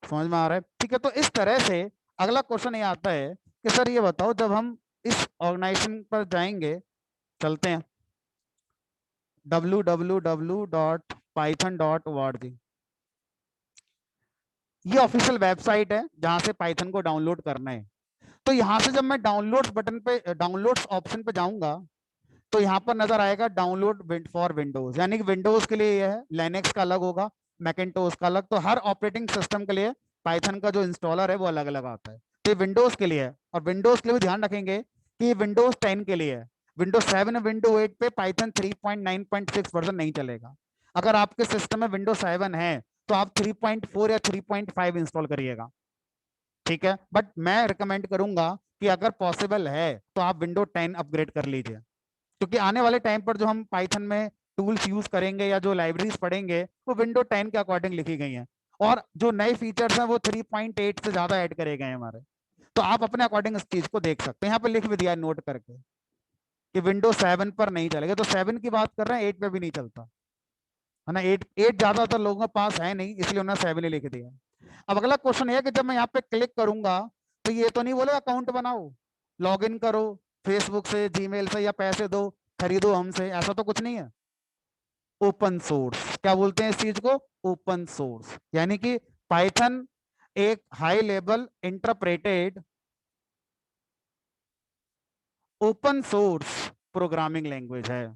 S1: समझ में आ रहा है? ठीक है, तो इस तरह से अगला क्वेश्चन ये आता है कि सर ये बताओ, जब हम इस ऑर्गेनाइजेशन पर जाएंगे, चलते हैं www.python.org, ये ऑफिशियल वेबसाइट है जहां से पाइथन को डाउनलोड करना है। तो यहां से जब मैं डाउनलोड्स बटन पे, डाउनलोड्स ऑप्शन पे जाऊंगा, तो यहाँ पर नजर आएगा डाउनलोड फॉर विंडोज, यानी कि विंडोज के लिए ये है, लिनक्स का अलग होगा, मैकिन्टोश का अलग, तो हर ऑपरेटिंग सिस्टम के लिए पाइथन का जो इंस्टॉलर है वो अलग अलग आता है। तो ये विंडोज के लिए है, और विंडोज के लिए भी ध्यान रखेंगे कि ये विंडोज 10 के लिए है। विंडोज 7 विंडो 8 पे पाइथन 3.9.6 वर्जन नहीं चलेगा। अगर आपके सिस्टम में विंडोज 7 है तो आप 3.4 या 3.5 इंस्टॉल करिएगा। ठीक है, बट मैं रिकमेंड करूंगा कि अगर पॉसिबल है तो आप विंडो 10 अपग्रेड कर लीजिए, क्योंकि आने वाले टाइम पर जो हम पाइथन में टूल्स यूज करेंगे या जो लाइब्रेरीज पढ़ेंगे वो विंडो 10 के अकॉर्डिंग लिखी गई हैं, और जो नए फीचर्स हैं वो 3.8 से ज्यादा ऐड करे गए हैं हमारे। तो आप अपने अकॉर्डिंग इस चीज को देख सकते हैं, यहाँ पे लिख भी दिया है नोट करके कि विंडो 7 पर नहीं चलेगा, तो 7 की बात कर रहे हैं, 8 पे भी नहीं चलता है ना। 8 8 ज्यादातर लोगों के पास है नहीं, इसलिए उन्होंने 7 ही लिख दिया। अब अगला क्वेश्चन है कि जब मैं यहाँ पे क्लिक करूंगा तो ये तो नहीं बोलेगा अकाउंट बनाओ, लॉग इन करो फेसबुक से, जीमेल से, या पैसे दो, खरीदो हमसे, ऐसा तो कुछ नहीं है। ओपन सोर्स, क्या बोलते हैं इस चीज को, ओपन सोर्स, यानी कि पाइथन एक high level interpreted open source programming language है।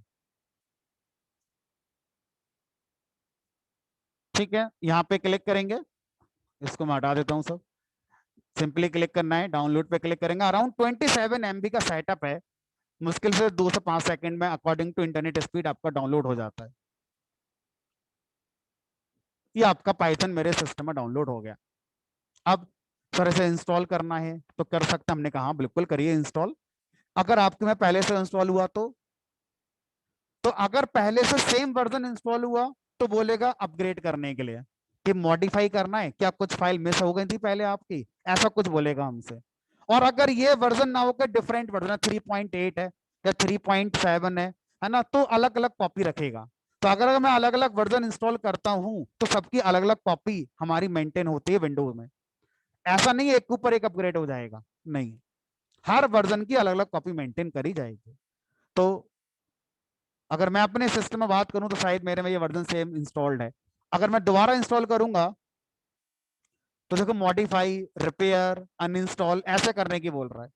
S1: ठीक है, यहाँ पे क्लिक करेंगे, इसको मैं हटा देता हूँ सब, सिंपली क्लिक करना है, डाउनलोड पे क्लिक करेंगे, अराउंड 27 MB का सेटअप है, मुश्किल से 2 से 5 सेकंड में अकॉर्डिंग टू इंटरनेट स्पीड आपका डाउनलोड हो जाता है। ये आपका पाइथन मेरे सिस्टम में डाउनलोड हो गया। अब सर इसे इंस्टॉल करना है तो कर सकते हैं, हमने कहा बिल्कुल करिए इंस्टॉल। अगर आपके में पहले से इंस्टॉल हुआ तो अगर पहले से सेम वर्जन इंस्टॉल हुआ तो बोलेगा अपग्रेड करने के लिए, कि मॉडिफाई करना है क्या, कुछ फाइल मिस हो गई थी पहले आपकी, ऐसा कुछ बोलेगा हमसे। और अगर ये वर्जन ना होकर डिफरेंट वर्जन है, 3.8 है या 3.7 है ना, तो अलग अलग कॉपी रखेगा। तो अगर मैं अलग अलग वर्जन इंस्टॉल करता हूं तो सबकी अलग अलग कॉपी हमारी मेंटेन होती है विंडोज में। ऐसा नहीं है एक ऊपर एक अपग्रेड हो जाएगा, नहीं, हर वर्जन की अलग अलग कॉपी मेंटेन करी जाएगी। तो अगर मैं अपने सिस्टम में बात करूं तो शायद मेरे में ये वर्जन सेम इंस्टॉल्ड है। अगर मैं दोबारा इंस्टॉल करूंगा तो देखो मॉडिफाई, रिपेयर, अनइंस्टॉल ऐसे करने की बोल रहा है।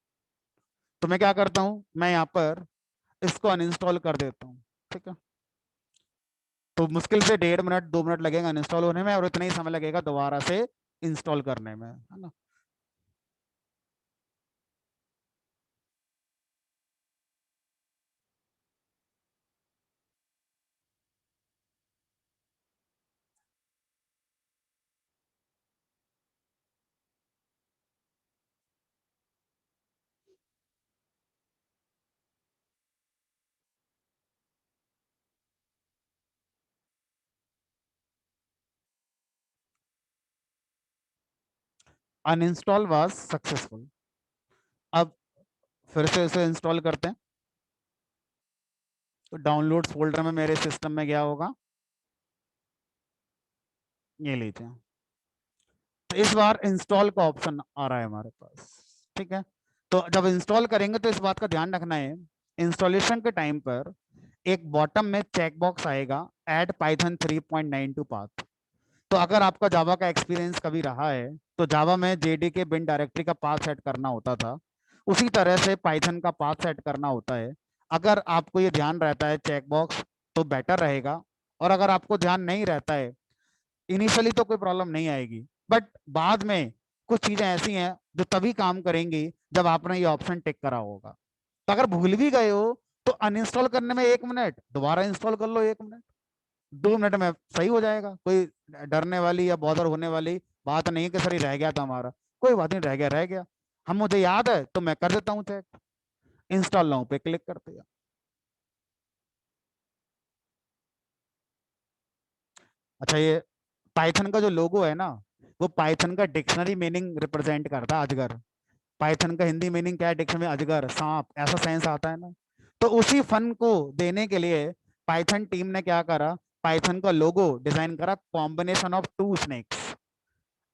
S1: तो मैं क्या करता हूं, मैं यहाँ पर इसको अनइंस्टॉल कर देता हूँ। ठीक है, तो मुश्किल से 1.5 मिनट 2 मिनट लगेगा अनइंस्टॉल होने में, और इतना ही समय लगेगा दोबारा से इंस्टॉल करने में, है ना। Uninstall was successful. अब फिर से इसे इंस्टॉल करते हैं। तो डाउनलोड्स फोल्डर में मेरे सिस्टम में क्या होगा, ये लीजिए। तो इस बार इंस्टॉल का ऑप्शन आ रहा है हमारे पास। ठीक है, तो जब इंस्टॉल करेंगे तो इस बात का ध्यान रखना है, इंस्टॉलेशन के टाइम पर एक बॉटम में चेक बॉक्स आएगा, ऐड पाइथन 3.92 पाथ। तो अगर आपका जावा का एक्सपीरियंस कभी रहा है तो जावा में जेडीके बिन डायरेक्टरी का पाथ सेट करना होता था, उसी तरह से पाइथन का पाथ सेट करना होता है। अगर आपको ये ध्यान रहता है चेक बॉक्स, तो बेटर रहेगा। और अगर आपको ध्यान नहीं रहता है इनिशियली तो कोई प्रॉब्लम नहीं आएगी, बट बाद में कुछ चीजें ऐसी हैं जो तभी काम करेंगी जब आपने ये ऑप्शन टिक करा होगा। तो अगर भूल भी गए हो तो अनइंस्टॉल करने में 1 मिनट, दोबारा इंस्टॉल कर लो 1 मिनट, 2 मिनट में सही हो जाएगा। कोई डरने वाली या बॉदर होने वाली बात नहीं है कि सर ये रह गया था हमारा, कोई बात नहीं, रह गया रह गया। हम मुझे याद है तो मैं कर देता हूँ चेक, इंस्टॉल नाउ पे क्लिक करते हैं। अच्छा, ये पाइथन का जो लोगो है ना, वो पाइथन का डिक्शनरी मीनिंग रिप्रेजेंट करता है, अजगर। पाइथन का हिंदी मीनिंग क्या है डिक्शनरी में, अजगर, सांप, ऐसा सेंस आता है ना। तो उसी फन को देने के लिए पाइथन टीम ने क्या करा, पाइथन का लोगो डिजाइन करा कॉम्बिनेशन ऑफ टू स्नेक्स,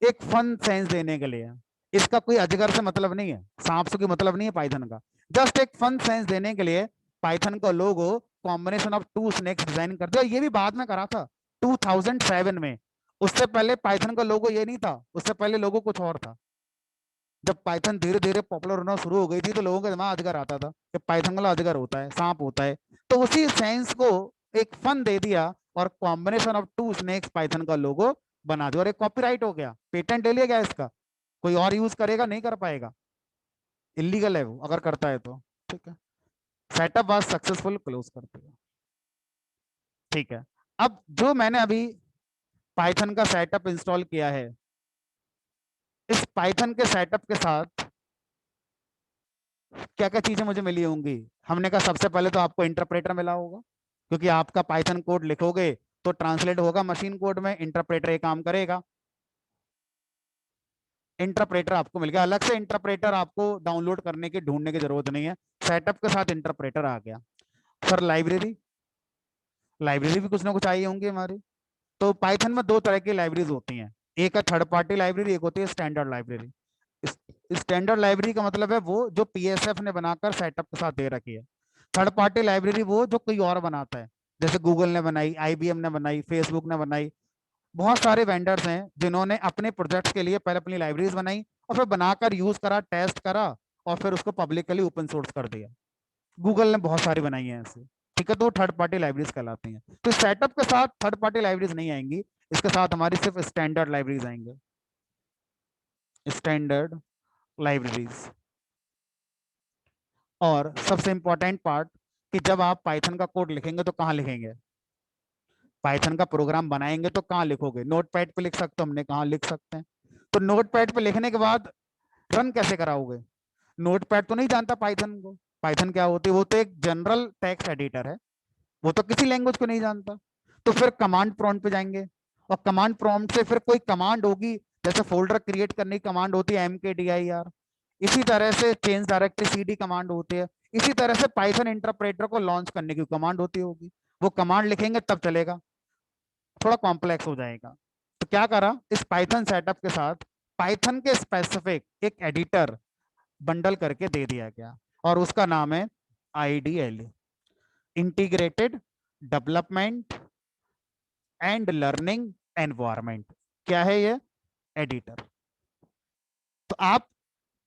S1: एक फन सेंस देने के लिए। इसका कोई अजगर से मतलब नहीं है, सांप से कोई मतलब नहीं है पाइथन का, जस्ट एक फन सेंस देने के लिए पाइथन का logo combination of two snakes design कर दिया। ये भी बाद में करा था 2007 में। उससे पहले पाइथन का लोगो ये नहीं था, उससे पहले लोगो कुछ और था। जब पाइथन धीरे धीरे पॉपुलर होना शुरू हो गई थी तो लोगों के दिमाग अजगर आता था कि पाइथन वाला अजगर होता है, सांप होता है। तो उसी सेंस को एक फन दे दिया और combination of two snakes Python का लोगो बना दिया, और एक कॉपीराइट हो गया, पेटेंट ले लिया गया इसका। कोई और यूज करेगा नहीं कर पाएगा, इलीगल है वो अगर करता है तो। ठीक है, सेटअप वाज सक्सेसफुल, क्लोज करते हैं। ठीक है, अब जो मैंने अभी पाइथन का सेटअप इंस्टॉल किया है, इस पाइथन के सेटअप के साथ क्या क्या चीजें मुझे मिली होंगी। हमने कहा सबसे पहले तो आपको इंटरप्रेटर मिला होगा, क्योंकि आपका पाइथन कोड लिखोगे तो ट्रांसलेट होगा मशीन कोड में, इंटरप्रेटर ये काम करेगा। इंटरप्रेटर आपको मिल गया, अलग से इंटरप्रेटर आपको डाउनलोड करने की ढूंढने की जरूरत नहीं है, सेटअप के साथ इंटरप्रेटर आ गया। फिर लाइब्रेरी, लाइब्रेरी भी कुछ ना कुछ आई होंगी हमारी। तो पाइथन में दो तरह की लाइब्रेरीज होती हैं, एक है थर्ड पार्टी लाइब्रेरी, एक होती है स्टैंडर्ड लाइब्रेरी। स्टैंडर्ड लाइब्रेरी का मतलब है वो जो पीएसएफ ने बनाकर सेटअप के साथ दे रखी है। थर्ड पार्टी लाइब्रेरी वो जो कोई और बनाता है, जैसे गूगल ने बनाई, आईबीएम ने बनाई, फेसबुक ने बनाई। बहुत सारे वेंडर्स हैं जिन्होंने अपने प्रोजेक्ट्स के लिए पहले अपनी लाइब्रेरीज बनाई और फिर बनाकर यूज करा, टेस्ट करा, और फिर उसको पब्लिकली ओपन सोर्स कर दिया। गूगल ने बहुत सारी बनाई है ऐसे। ठीक है, तो थर्ड पार्टी लाइब्रेरीज कहलाती हैं। तो सेटअप के साथ थर्ड पार्टी लाइब्रेरीज नहीं आएंगी, इसके साथ हमारी सिर्फ स्टैंडर्ड लाइब्रेरीज आएंगे, स्टैंडर्ड लाइब्रेरीज। और सबसे इंपॉर्टेंट पार्ट कि जब आप पाइथन का कोड लिखेंगे तो कहाँ लिखेंगे, पाइथन का प्रोग्राम बनाएंगे तो कहाँ लिखोगे, नोटपैड पे लिख सकते हो, हमने कहाँ लिख सकते हैं। तो नोटपैड पे लिखने के बाद रन कैसे कराओगे, नोटपैड तो नहीं जानता पाइथन को, पाइथन क्या होती है, वो तो एक जनरल टेक्स्ट एडिटर है, वो तो किसी लैंग्वेज को नहीं जानता। तो फिर कमांड प्रॉम्प्ट पे जाएंगे, और कमांड प्रॉम्प्ट से फिर कोई कमांड होगी, जैसे फोल्डर क्रिएट करने की कमांड होती है MKDIR, इसी तरह से चेंज डायरेक्टरी CD कमांड होती है, इसी तरह से पाइथन इंटरप्रेटर को लॉन्च करने की कमांड होती होगी। वो कमांड लिखेंगे तब चलेगा, थोड़ा कॉम्प्लेक्स हो जाएगा। तो क्या करा, इस पाइथन सेटअप के साथ पाइथन के स्पेसिफिक एक एडिटर बंडल करके दे दिया गया, और उसका नाम है IDL, integrated development and learning environment. क्या है ये एडिटर, तो आप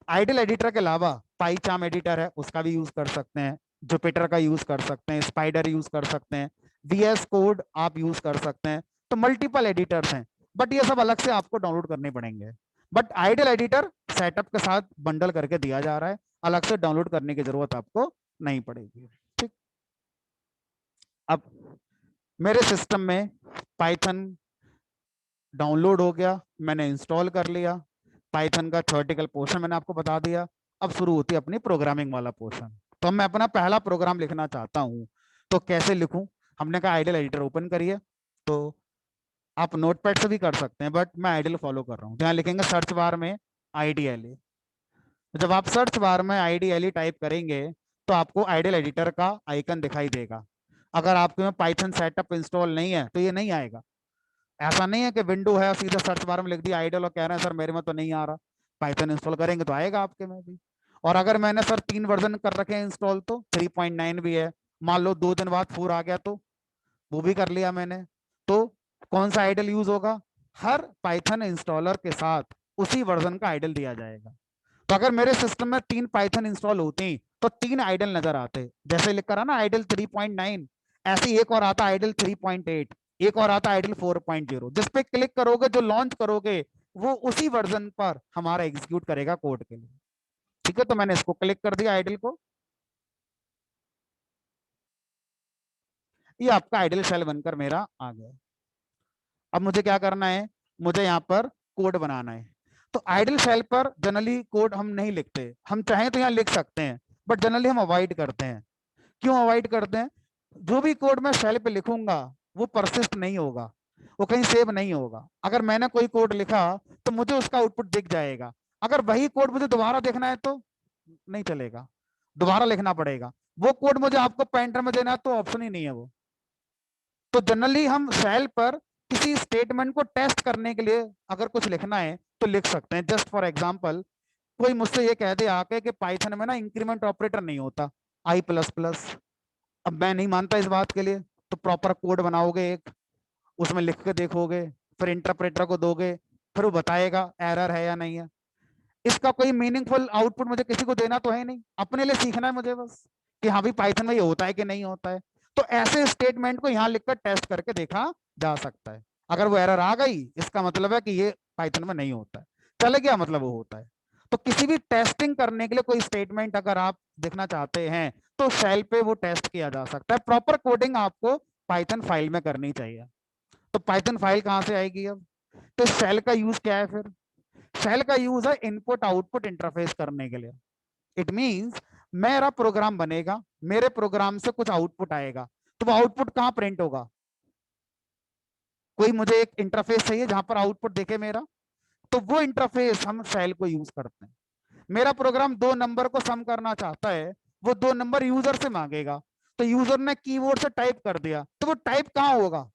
S1: आइडल एडिटर के अलावा पाईचार्म एडिटर है उसका भी यूज कर सकते हैं, जुपिटर का यूज कर सकते हैं, स्पाइडर यूज कर सकते हैं, VS कोड आप यूज कर सकते हैं। तो मल्टीपल एडिटर्स हैं, बट ये सब अलग से आपको डाउनलोड करने पड़ेंगे। बट आइडल एडिटर सेटअप के साथ बंडल करके दिया जा रहा है, अलग से डाउनलोड करने की जरूरत आपको नहीं पड़ेगी। ठीक, अब मेरे सिस्टम में पाइथन डाउनलोड हो गया, मैंने इंस्टॉल कर लिया, पाइथन का थ्योरेटिकल पोर्शन मैंने आपको बता दिया। अब शुरू होती है अपनी प्रोग्रामिंग वाला पोर्शन। तो मैं अपना पहला प्रोग्राम लिखना चाहता हूँ, तो कैसे लिखूं। हमने कहा आइडल एडिटर ओपन करिए, तो आप नोटपैड से भी कर सकते हैं, बट मैं आइडल फॉलो कर रहा हूँ। यहाँ लिखेंगे सर्च बार में आईडीएलई। जब आप सर्च बार में आईडीएलई टाइप करेंगे तो आपको आइडियल एडिटर का आइकन दिखाई देगा। अगर आपके में पाइथन सेटअप इंस्टॉल नहीं है तो ये नहीं आएगा। ऐसा नहीं है कि विंडो है और सीधा सर्च बार में लिख दिया आइडियल और कह रहे हैं सर मेरे में तो नहीं आ रहा। पाइथन इंस्टॉल करेंगे तो आएगा आपके में भी। और अगर मैंने सर 3 वर्जन कर रखे हैं इंस्टॉल तो 3.9 भी है, मान लो 2 दिन बाद 4 आ गया तो वो भी कर लिया मैंने, तो कौन सा आइडल यूज होगा? हर पाइथन इंस्टॉलर के साथ उसी वर्जन का आइडल दिया जाएगा। तो अगर मेरे सिस्टम में 3 पाइथन इंस्टॉल होती तो 3 आइडल नजर आते, जैसे लिख कर ना आइडल 3.9, ऐसे ही एक और आता आइडल 3.8, एक और आता आइडल 4.0। जिस पे क्लिक करोगे जो लॉन्च करोगे वो उसी वर्जन पर हमारा एग्जीक्यूट करेगा कोड के लिए। ठीक है, तो मैंने इसको क्लिक कर दिया आइडल को, ये आपका आइडल शेल बनकर मेरा आ गया। अब मुझे क्या करना है, मुझे यहाँ पर कोड बनाना है। तो आइडल शेल पर जनरली कोड हम नहीं लिखते, हम चाहें तो यहाँ लिख सकते हैं बट जनरली हम अवॉइड करते हैं। क्यों अवॉइड करते हैं? जो भी कोड मैं शेल पे लिखूंगा वो परसिस्ट नहीं होगा, वो कहीं सेव नहीं होगा। अगर मैंने कोई कोड लिखा तो मुझे उसका आउटपुट दिख जाएगा, अगर वही कोड मुझे दोबारा देखना है तो नहीं चलेगा, दोबारा लिखना पड़ेगा। वो कोड मुझे आपको पॉइंटर में देना है तो ऑप्शन ही नहीं है वो। तो जनरली हम शेल पर किसी स्टेटमेंट को टेस्ट करने के लिए अगर कुछ लिखना है तो लिख सकते हैं। जस्ट फॉर एग्जाम्पल, कोई मुझसे ये कह दे आके कि पाइथन में ना इंक्रीमेंट ऑपरेटर नहीं होता, आई प्लस प्लस। अब मैं नहीं मानता इस बात के लिए, तो प्रॉपर कोड बनाओगे एक, उसमें लिख के देखोगे, फिर इंटरप्रेटर को दोगे, फिर वो बताएगा एरर है या नहीं है। इसका कोई मीनिंगफुल आउटपुट मुझे किसी को देना तो है नहीं, अपने लिए सीखना है मुझे बस कि हाँ भाई पाइथन में ये होता है कि नहीं होता है। तो ऐसे स्टेटमेंट को यहाँ लिखकर टेस्ट करके देखा जा सकता है। अगर वो एरर आ गई इसका मतलब है कि ये पाइथन में नहीं होता है, चले गया मतलब वो होता है। तो किसी भी टेस्टिंग करने के लिए कोई स्टेटमेंट अगर आप देखना चाहते हैं तो शेल पे वो टेस्ट किया जा सकता है। प्रॉपर कोडिंग आपको पाइथन फाइल में करनी चाहिए। तो पाइथन फाइल कहाँ से आएगी अब? तो शेल का यूज क्या है फिर? शेल का यूज है इनपुट आउटपुट इंटरफेस करने के लिए। इट मींस मेरा प्रोग्राम बनेगा, मेरे प्रोग्राम से कुछ आउटपुट आएगा, तो वो आउटपुट कहां प्रिंट होगा? कोई मुझे एक इंटरफेस चाहिए जहां पर आउटपुट देखे मेरा, तो वो इंटरफेस हम शेल को यूज करते हैं। मेरा प्रोग्राम 2 नंबर को सम करना चाहता है, वो 2 नंबर यूजर से मांगेगा, तो यूजर ने कीबोर्ड से टाइप कर दिया तो वो टाइप कहां होगा?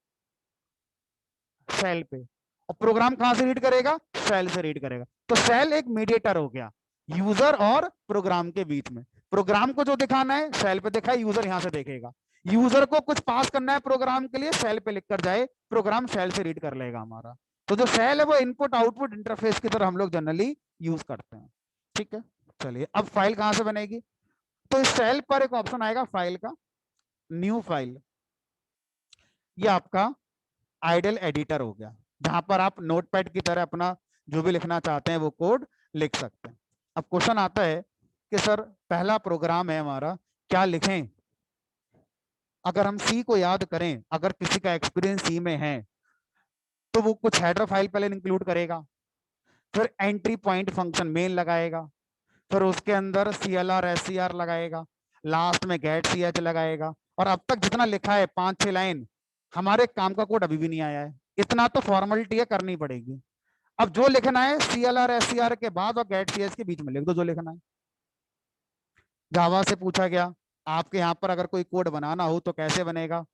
S1: शेल पे। और प्रोग्राम कहां से रीड करेगा? शेल से रीड करेगा। तो शेल एक मीडिएटर हो गया यूजर और प्रोग्राम के बीच में। प्रोग्राम को जो दिखाना है शेल पे दिखाए, यूजर यहां से देखेगा। यूजर को कुछ पास करना है प्रोग्राम के लिए, शेल पे लिख कर जाए, प्रोग्राम शेल से रीड कर लेगा हमारा। तो जो शेल है वो इनपुट आउटपुट इंटरफेस की तरह हम लोग जनरली यूज करते हैं। ठीक है, चलिए अब फाइल कहां से बनेगी? तो इस शेल पर एक ऑप्शन आएगा फाइल का, न्यू फाइल। ये आपका आइडल एडिटर हो गया, जहां पर आप नोटपैड की तरह अपना जो भी लिखना चाहते हैं वो कोड लिख सकते हैं। अब क्वेश्चन आता है कि सर पहला प्रोग्राम है हमारा, क्या लिखें? अगर हम सी को याद करें, अगर किसी का एक्सपीरियंस सी में है तो वो कुछ हेडर फाइल पहले इंक्लूड करेगा, फिर एंट्री पॉइंट फंक्शन मेन लगाएगा, फिर उसके अंदर CLR SCR लगाएगा, लास्ट में गेट CH लगाएगा। और अब तक जितना लिखा है 5-6 लाइन, हमारे काम का कोड अभी भी नहीं आया है। इतना तो फॉर्मेलिटी है, करनी पड़ेगी। अब जो लिखना है CLR SCR के बाद और गेट CH के बीच में लिख दो जो लिखना है। जावा से पूछा गया आपके यहाँ पर अगर कोई कोड बनाना हो तो कैसे बनेगा?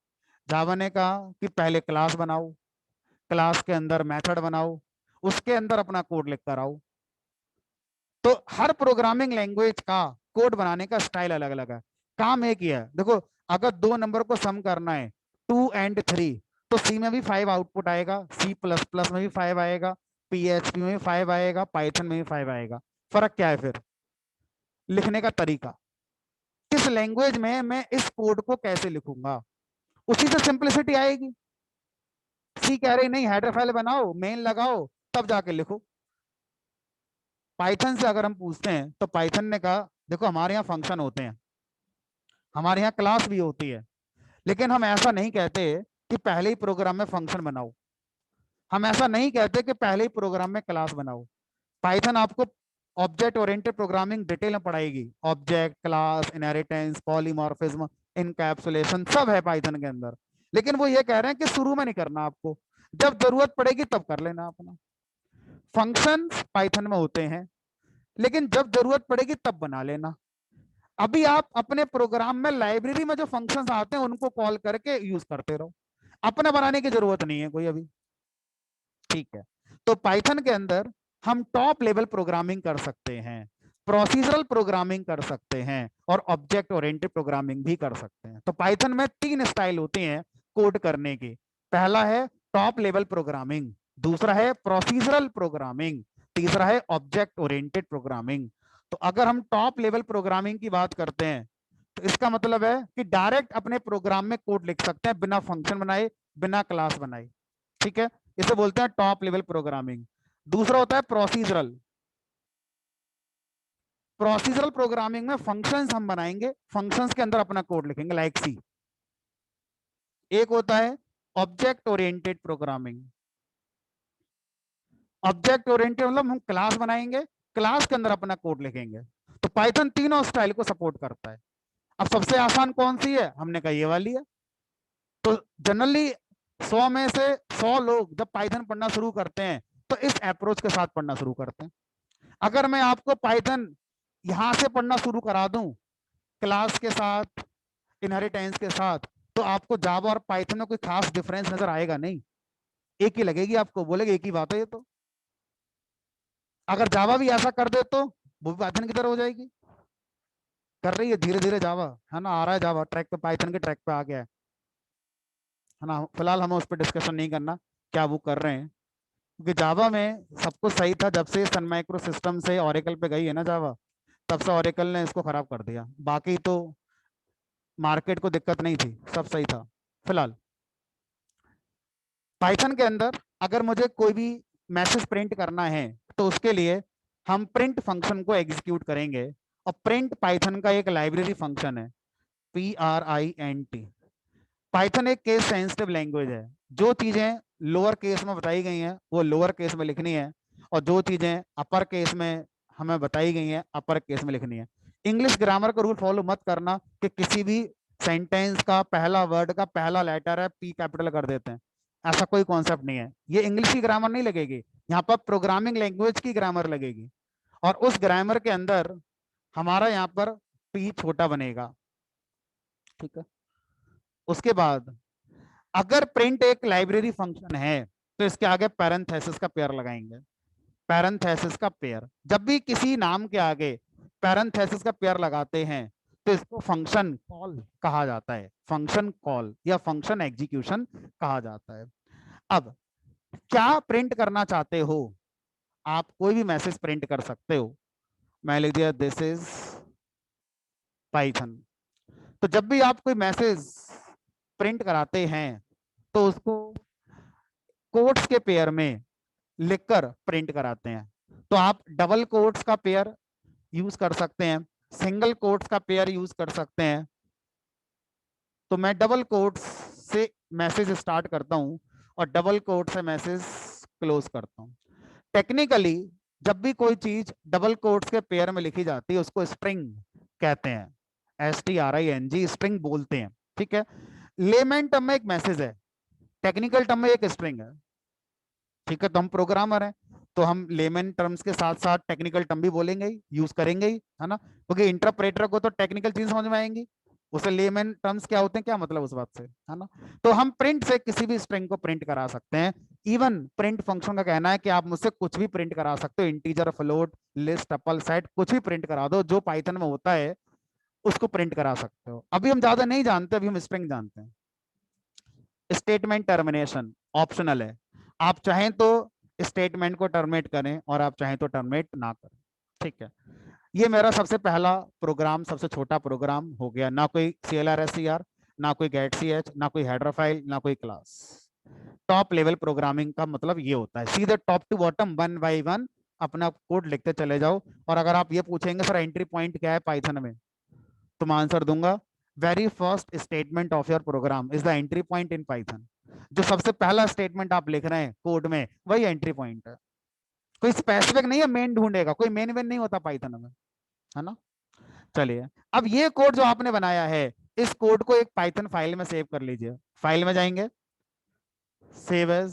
S1: जावा ने कहा कि पहले क्लास बनाओ, क्लास के अंदर मेथड बनाओ, उसके अंदर अपना कोड लिख कर आओ। तो हर प्रोग्रामिंग लैंग्वेज का कोड बनाने का स्टाइल अलग अलग है, काम एक ही है। देखो, अगर 2 नंबर को सम करना है 2 and 3, तो सी में भी 5 आउटपुट आएगा, C++ में भी 5 आएगा, PHP में भी 5 आएगा, पाइथन में भी 5 आएगा। फर्क क्या है फिर? लिखने का तरीका, किस लैंग्वेज में मैं इस कोड को कैसे लिखूंगा, उसी से सिंप्लिसिटी आएगी। सी कह रही नहीं, हेडर फाइल बनाओ, मेन लगाओ, तब जाके लिखो। पाइथन से अगर हम पूछते हैं तो पाइथन ने कहा देखो हमारे यहाँ फंक्शन होते हैं, हमारे यहाँ क्लास भी होती है, लेकिन हम ऐसा नहीं कहते कि पहले ही प्रोग्राम में फंक्शन बनाओ, हम ऐसा नहीं कहते कि पहले ही प्रोग्राम में क्लास बनाओ। पाइथन आपको ऑब्जेक्ट ओरिएंटेड प्रोग्रामिंग डिटेल में पढ़ाएगी, object, class, inheritance, polymorphism, encapsulation सब है पाइथन के अंदर। लेकिन वो ये कह रहे हैं कि शुरू में नहीं करना आपको, जब जरूरत पड़ेगी तब कर लेना अपना। फंक्शंस पाइथन में होते हैं, लेकिन जब जरूरत पड़ेगी तब बना लेना। अभी आप अपने प्रोग्राम में लाइब्रेरी में जो फंक्शंस आते हैं उनको कॉल करके यूज करते रहो, अपना बनाने की जरूरत नहीं है कोई अभी। ठीक है, तो पाइथन के अंदर हम टॉप लेवल प्रोग्रामिंग कर सकते हैं, प्रोसीजरल प्रोग्रामिंग कर सकते हैं, और ऑब्जेक्ट ओरिएंटेड प्रोग्रामिंग भी कर सकते हैं। तो पाइथन में तीन स्टाइल होती हैं कोड करने की। पहला है टॉप लेवल प्रोग्रामिंग, दूसरा है प्रोसीजरल प्रोग्रामिंग, तीसरा है ऑब्जेक्ट ओरिएंटेड प्रोग्रामिंग। तो अगर हम टॉप लेवल प्रोग्रामिंग की बात करते हैं तो इसका मतलब है कि डायरेक्ट अपने प्रोग्राम में कोड लिख सकते हैं बिना फंक्शन बनाए, बिना क्लास बनाए। ठीक है, इसे बोलते हैं टॉप लेवल प्रोग्रामिंग। दूसरा होता है प्रोसीजरल। प्रोसीजरल प्रोग्रामिंग में फंक्शंस हम बनाएंगे, फंक्शंस के अंदर अपना कोड लिखेंगे, लाइक सी। एक होता है object oriented programming. Object oriented मतलब हम क्लास बनाएंगे, क्लास के अंदर अपना कोड लिखेंगे। तो पाइथन तीनों स्टाइल को सपोर्ट करता है। अब सबसे आसान कौन सी है, हमने कहा ये वाली है। तो जनरली 100 में से 100 लोग जब पाइथन पढ़ना शुरू करते हैं तो इस अप्रोच के साथ पढ़ना शुरू करते हैं। अगर मैं आपको पाइथन यहां से पढ़ना शुरू करा दूं, क्लास के साथ, इनहेरिटेंस के साथ, तो आपको जावा और पाइथन में कोई खास डिफरेंस नजर आएगा नहीं, एक ही लगेगी आपको, बोलेगे एक ही बात है ये तो। अगर जावा भी ऐसा कर दे तो वो भी पाइथन की तरह हो जाएगी। कर रही है धीरे धीरे जावा, है ना, आ रहा है जावा ट्रैक पे, पाइथन के ट्रैक पे आ गया है ना। फिलहाल हमें उस पर डिस्कशन नहीं करना क्या वो कर रहे हैं, क्योंकि जावा में सब कुछ सही था जब से सन माइक्रो सिस्टम से ओरेकल पे गई है ना जावा, तब से ओरेकल ने इसको खराब कर दिया। बाकी तो मार्केट को दिक्कत नहीं थी, सब सही था। फिलहाल पाइथन के अंदर अगर मुझे कोई भी मैसेज प्रिंट करना है तो उसके लिए हम प्रिंट फंक्शन को एग्जीक्यूट करेंगे। और प्रिंट पाइथन का एक लाइब्रेरी फंक्शन है, PRINT। पाइथन एक केस सेंसिटिव लैंग्वेज है, जो चीजें लोअर केस में बताई गई हैं वो लोअर केस में लिखनी है, और जो चीजें अपर केस में हमें बताई गई हैं अपर केस में लिखनी है। इंग्लिश ग्रामर का रूल फॉलो मत करना कि किसी भी सेंटेंस का पहला वर्ड का पहला लेटर है पी कैपिटल कर देते हैं, ऐसा कोई कॉन्सेप्ट नहीं है। ये इंग्लिश की ग्रामर नहीं लगेगी, यहाँ पर प्रोग्रामिंग लैंग्वेज की ग्रामर लगेगी। और उस ग्रामर के अंदर हमारा यहाँ पर पी छोटा बनेगा। ठीक है, उसके बाद अगर प्रिंट एक लाइब्रेरी फंक्शन है तो इसके आगे पैरेंथेसिस का पेयर लगाएंगे। पैरेंथेसिस का पेयर, जब भी किसी नाम के आगे पैरेंथेसिस का पेयर लगाते हैं तो इसको फंक्शन कॉल कहा जाता है, फंक्शन कॉल या फंक्शन एग्जीक्यूशन कहा जाता है। अब क्या प्रिंट करना चाहते हो, आप कोई भी मैसेज प्रिंट कर सकते हो। मैं लिख दिया दिस इज पाइथन। तो जब भी आप कोई मैसेज प्रिंट कराते हैं तो उसको कोट्स के पेयर में लिखकर प्रिंट कराते हैं। तो आप डबल कोट्स का पेयर यूज कर सकते हैं, सिंगल कोट्स का पेयर यूज कर सकते हैं। तो मैं डबल कोट्स से मैसेज स्टार्ट करता हूं और डबल कोट से मैसेज क्लोज करता हूं। टेक्निकली जब भी कोई चीज डबल कोट्स के पेयर में लिखी जाती है उसको स्ट्रिंग कहते हैं, STRING, स्ट्रिंग बोलते हैं। ठीक है, लेमैन टर्म में एक मैसेज है, टेक्निकल टर्म में एक स्ट्रिंग है। ठीक है, तो हम प्रोग्रामर हैं तो हम लेमन टर्म्स के साथ साथ टेक्निकल टर्म भी बोलेंगे ही, यूज करेंगे ही, है ना, क्योंकि इंटरप्रेटर को तो टेक्निकल चीज समझ में आएंगी, उसे लेमन टर्म्स क्या होते हैं क्या मतलब उस बात से, है ना। तो हम प्रिंट से किसी भी स्ट्रिंग को प्रिंट करा सकते हैं। इवन प्रिंट फंक्शन का कहना है कि आप मुझसे कुछ भी प्रिंट करा सकते हो, integer, float, list, tuple, set, कुछ भी प्रिंट करा दो जो पाइथन में होता है उसको प्रिंट करा सकते हो। अभी हम ज्यादा नहीं जानते, अभी हम स्ट्रिंग जानते हैं। स्टेटमेंट टर्मिनेशन ऑप्शनल है, आप चाहें तो स्टेटमेंट को टर्मिनेट करें और आप चाहें तो टर्मिनेट ना करें। ठीक है, ये मेरा सबसे पहला प्रोग्राम, सबसे छोटा प्रोग्राम हो गया, ना कोई CLR SCR, ना कोई गेट CH, ना कोई हेडर फाइल, ना कोई क्लास। टॉप लेवल प्रोग्रामिंग का मतलब ये होता है, सीधे top to bottom one by one अपना कोड लिखते चले जाओ। और अगर आप ये पूछेंगे सर एंट्री पॉइंट क्या है पाइथन में, तो मैं आंसर दूंगा very first statement of your program is the entry point in Python. जो सबसे पहला स्टेटमेंट आप लिख रहे हैं कोड में वही एंट्री पॉइंट है। कोई स्पेसिफिक नहीं है मेन ढूंढेगा, कोई मेन वेन नहीं होता पाइथन में, है ना। चलिए, अब ये कोड जो आपने बनाया है इस कोड को एक पाइथन फाइल में सेव कर लीजिए। फाइल में जाएंगे, save as,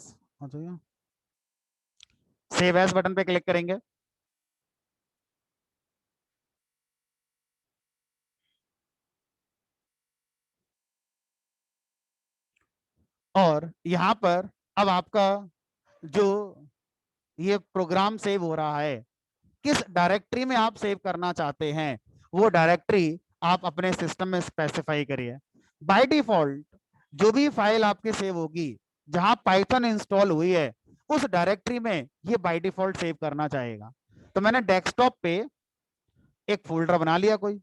S1: save as button पे क्लिक करेंगे। और यहाँ पर अब आपका जो ये प्रोग्राम सेव हो रहा है, किस डायरेक्टरी में आप सेव करना चाहते हैं वो डायरेक्टरी आप अपने सिस्टम में स्पेसिफाई करिए। बाय डिफॉल्ट जो भी फाइल आपकी सेव होगी जहां पाइथन इंस्टॉल हुई है उस डायरेक्टरी में ये बाय डिफॉल्ट सेव करना चाहेगा। तो मैंने डेस्कटॉप पे एक फोल्डर बना लिया कोई,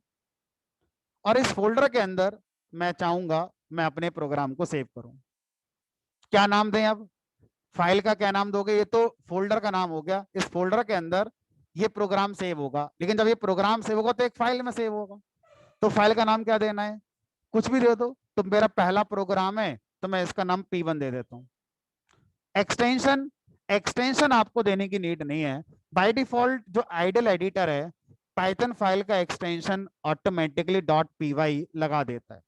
S1: और इस फोल्डर के अंदर मैं चाहूंगा मैं अपने प्रोग्राम को सेव करूं। क्या नाम दें अब? फाइल का क्या नाम दोगे? ये तो फोल्डर का नाम हो गया। इस फोल्डर के अंदर ये प्रोग्राम सेव होगा, लेकिन जब ये प्रोग्राम सेव होगा तो एक फाइल में सेव होगा। तो फाइल का नाम क्या देना है? कुछ भी दे दो। तो मेरा पहला प्रोग्राम है तो मैं इसका नाम P1 दे देता हूँ। एक्सटेंशन, एक्सटेंशन आपको देने की नीड नहीं है। बाय डिफॉल्ट जो आइडल एडिटर है पाइथन फाइल का एक्सटेंशन ऑटोमेटिकली .py लगा देता है।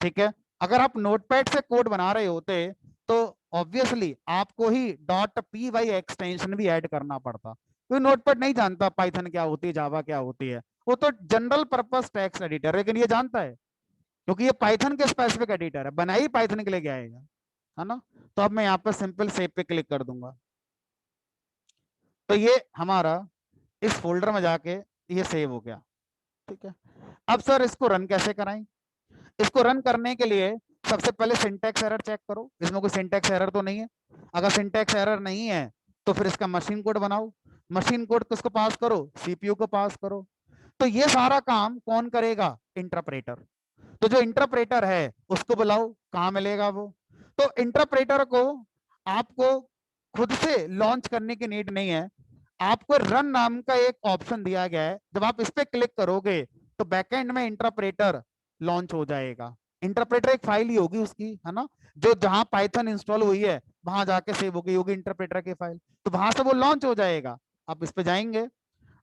S1: ठीक है, अगर आप नोटपैड से कोड बना रहे होते तो ऑब्वियसली आपको ही .py एक्सटेंशन भी ऐड करना पड़ता, क्योंकि नोटपैड नहीं जानता पाइथन क्या होती है, जावा क्या होती है। वो तो जनरल पर्पस टेक्स्ट एडिटर, लेकिन ये जानता है क्योंकि ये पाइथन के स्पेसिफिक एडिटर है, बनाई पाइथन के लिए गया है ना। तो अब मैं यहाँ पर सिंपल सेव पे क्लिक कर दूंगा, तो ये हमारा इस फोल्डर में जाके ये सेव हो गया। ठीक है, अब सर इसको रन कैसे कराएं? इसको रन करने के लिए सबसे पहले सिंटैक्स एरर चेक करो, इसमें कोई सिंटैक्स एरर तो नहीं है। अगर सिंटैक्स एरर नहीं है तो फिर इसका मशीन कोड बनाओ। मशीन कोड किसको पास करो? सीपीयू को पास करो। तो ये सारा काम कौन करेगा? इंटरप्रेटर। तो जो इंटरप्रेटर है उसको बुलाओ, कहाँ मिलेगा वो? तो इंटरप्रेटर को आपको खुद से लॉन्च करने की नीड नहीं है, आपको रन नाम का एक ऑप्शन दिया गया है, जब आप इस पे क्लिक करोगे तो बैकएंड में इंटरप्रेटर लॉन्च हो जाएगा। इंटरप्रेटर एक फाइल ही होगी उसकी, है ना, जो जहां पाइथन इंस्टॉल हुई है वहां जाके सेव हो गई होगी इंटरप्रेटर की फाइल, तो वहां से वो लॉन्च हो जाएगा। आप इस पे जाएंगे,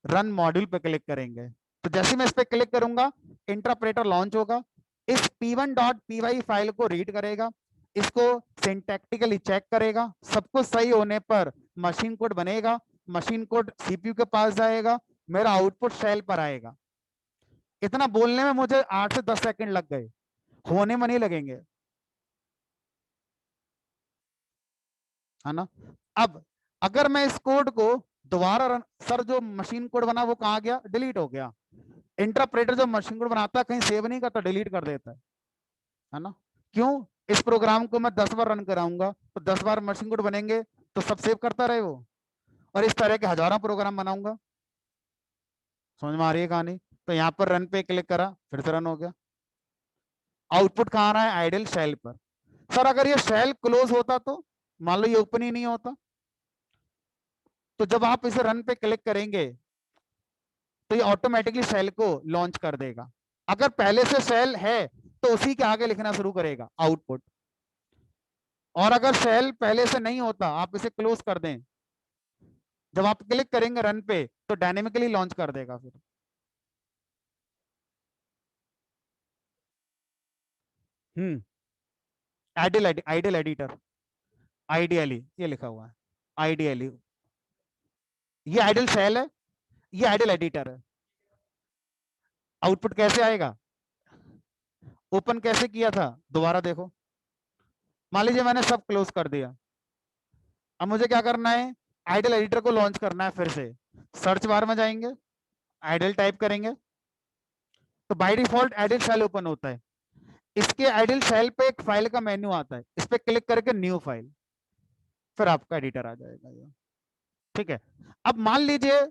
S1: रन मॉड्यूल पे क्लिक करेंगे, तो जैसे मैं इस पे क्लिक करूंगा इंटरप्रेटर लॉन्च होगा। इस p1.py फाइल को रीड करेगा, इसको सिंटैक्टिकली चेक करेगा, सब कुछ सही होने पर मशीन कोड बनेगा, मशीन कोड सीपीयू के पास जाएगा, मेरा आउटपुट शेल पर आएगा। इतना बोलने में मुझे 8 से 10 सेकंड लग गए, होने में नहीं लगेंगे, है ना। अब अगर मैं इस कोड को दोबारा रन, सर जो मशीन कोड बना वो कहाँ गया? डिलीट हो गया। इंटरप्रेटर जो मशीन कोड बनाता है कहीं सेव नहीं करता, डिलीट कर देता है ना। क्यों? इस प्रोग्राम को मैं 10 बार रन कराऊंगा तो 10 बार मशीन कोड बनेंगे, तो सब सेव करता रहे वो। और इस तरह के हजारों प्रोग्राम बनाऊंगा। समझ में आ रही है कहानी? तो यहाँ पर रन पे क्लिक करा, फिर से रन हो गया। आउटपुट कहाँ आ रहा है? आइडल शेल पर। सर अगर ये शेल क्लोज होता तो, मान लो ये ओपन ही नहीं होता, तो जब आप इसे रन पे क्लिक करेंगे तो ये ऑटोमेटिकली शेल को लॉन्च कर देगा। अगर पहले से शेल है तो उसी के आगे लिखना शुरू करेगा आउटपुट। और अगर शेल पहले से नहीं होता, आप इसे क्लोज कर दें, जब आप क्लिक करेंगे रन पे तो डायनेमिकली लॉन्च कर देगा फिर। हम्म, आइडियल एडिटर, आइडियली ये लिखा हुआ है, आइडियली। ये आइडियल शेल है, ये आइडियल एडिटर है। आउटपुट कैसे आएगा? ओपन कैसे किया था दोबारा देखो। मान लीजिए मैंने सब क्लोज कर दिया, अब मुझे क्या करना है? आइडियल एडिटर को लॉन्च करना है फिर से। सर्च बार में जाएंगे, आइडियल टाइप करेंगे, तो by default IDLE shell open होता है। इसके आइडियल शेल पे एक फाइल का मेन्यू आता है, इस पे क्लिक करके न्यू फाइल, फिर आपका एडिटर आ जाएगा ये। ठीक है, अब मान लीजिए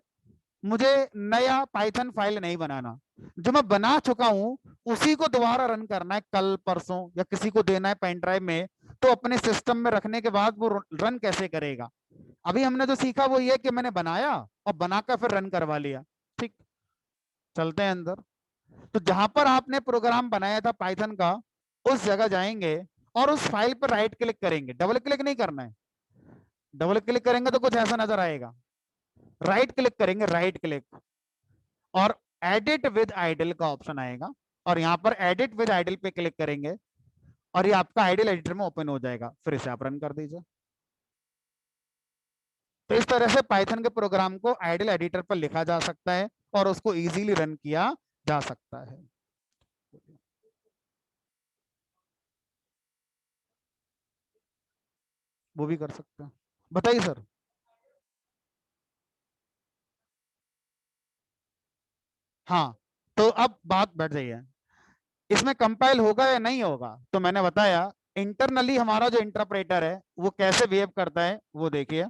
S1: मुझे नया पाइथन फाइल नहीं बनाना, जो मैं बना चुका हूं उसी को दोबारा रन करना है कल परसों, या किसी को देना है पेन ड्राइव में, तो अपने सिस्टम में रखने के बाद वो रन कैसे करेगा? अभी हमने जो सीखा वो ये कि मैंने बनाया और बनाकर फिर रन करवा लिया। ठीक, चलते हैं अंदर। तो जहां पर आपने प्रोग्राम बनाया था पाइथन का, उस जगह जाएंगे और उस फाइल पर राइट क्लिक करेंगे, डबल क्लिक नहीं करना है। डबल क्लिक करेंगे तो कुछ ऐसा नजर आएगा, राइट क्लिक करेंगे, राइट क्लिक, और एडिट विद आइडल का ऑप्शन आएगा, और यहाँ पर एडिट विद आइडल पे क्लिक करेंगे और ये आपका आइडल एडिटर में ओपन हो जाएगा, फिर इसे आप रन कर दीजिए। तो इस तरह से पाइथन के प्रोग्राम को आइडल एडिटर पर लिखा जा सकता है और उसको इजीली रन किया जा सकता है। वो भी कर सकते हैं। बताइए सर। हाँ, तो अब बात बैठ गई है, इसमें कंपाइल होगा या नहीं होगा। तो मैंने बताया इंटरनली हमारा जो इंटरप्रेटर है वो कैसे बिहेव करता है वो देखिए।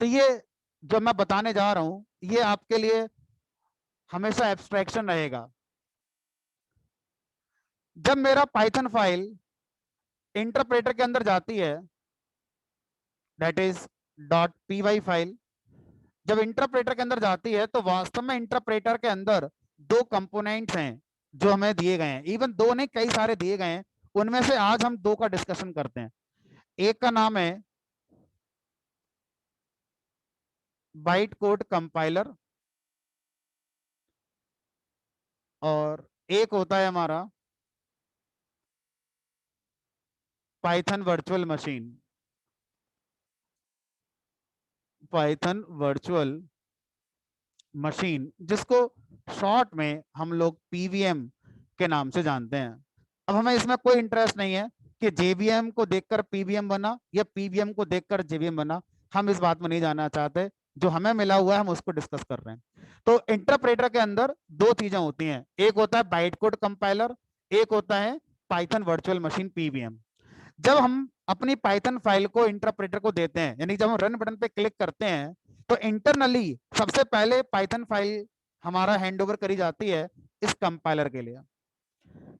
S1: तो ये जो मैं बताने जा रहा हूं ये आपके लिए हमेशा एब्स्ट्रैक्शन रहेगा। जब मेरा पाइथन फाइल इंटरप्रेटर के अंदर जाती है, that is dot P Y file, जब इंटरप्रेटर के अंदर जाती है तो वास्तव में इंटरप्रेटर के अंदर दो कंपोनेंट्स हैं जो हमें दिए गए हैं। इवन दो नहीं, कई सारे दिए गए हैं। उनमें से आज हम दो का डिस्कशन करते हैं। एक का नाम है बाइट कोड कंपाइलर, और एक होता है हमारा Python virtual machine. Python virtual machine, जिसको शॉर्ट में हम लोग पीवीएम के नाम से जानते हैं। अब हमें इसमें कोई इंटरेस्ट नहीं है कि जेवीएम को देखकर पीवीएम बना या पीवीएम को देखकर जेवीएम बना। हम इस बात में नहीं जानना चाहते। जो हमें मिला हुआ है हम उसको डिस्कस कर रहे हैं। तो इंटरप्रेटर के अंदर दो चीजें होती हैं, एक होता है बाइट कोड कंपाइलर, एक होता है पाइथन वर्चुअल मशीन पीवीएम। जब हम अपनी पाइथन फाइल को इंटरप्रेटर को देते हैं, यानी जब हम रन बटन पे क्लिक करते हैं, तो इंटरनली सबसे पहले पाइथन फाइल हमारा हैंड ओवर करी जाती है इस कंपाइलर के लिए।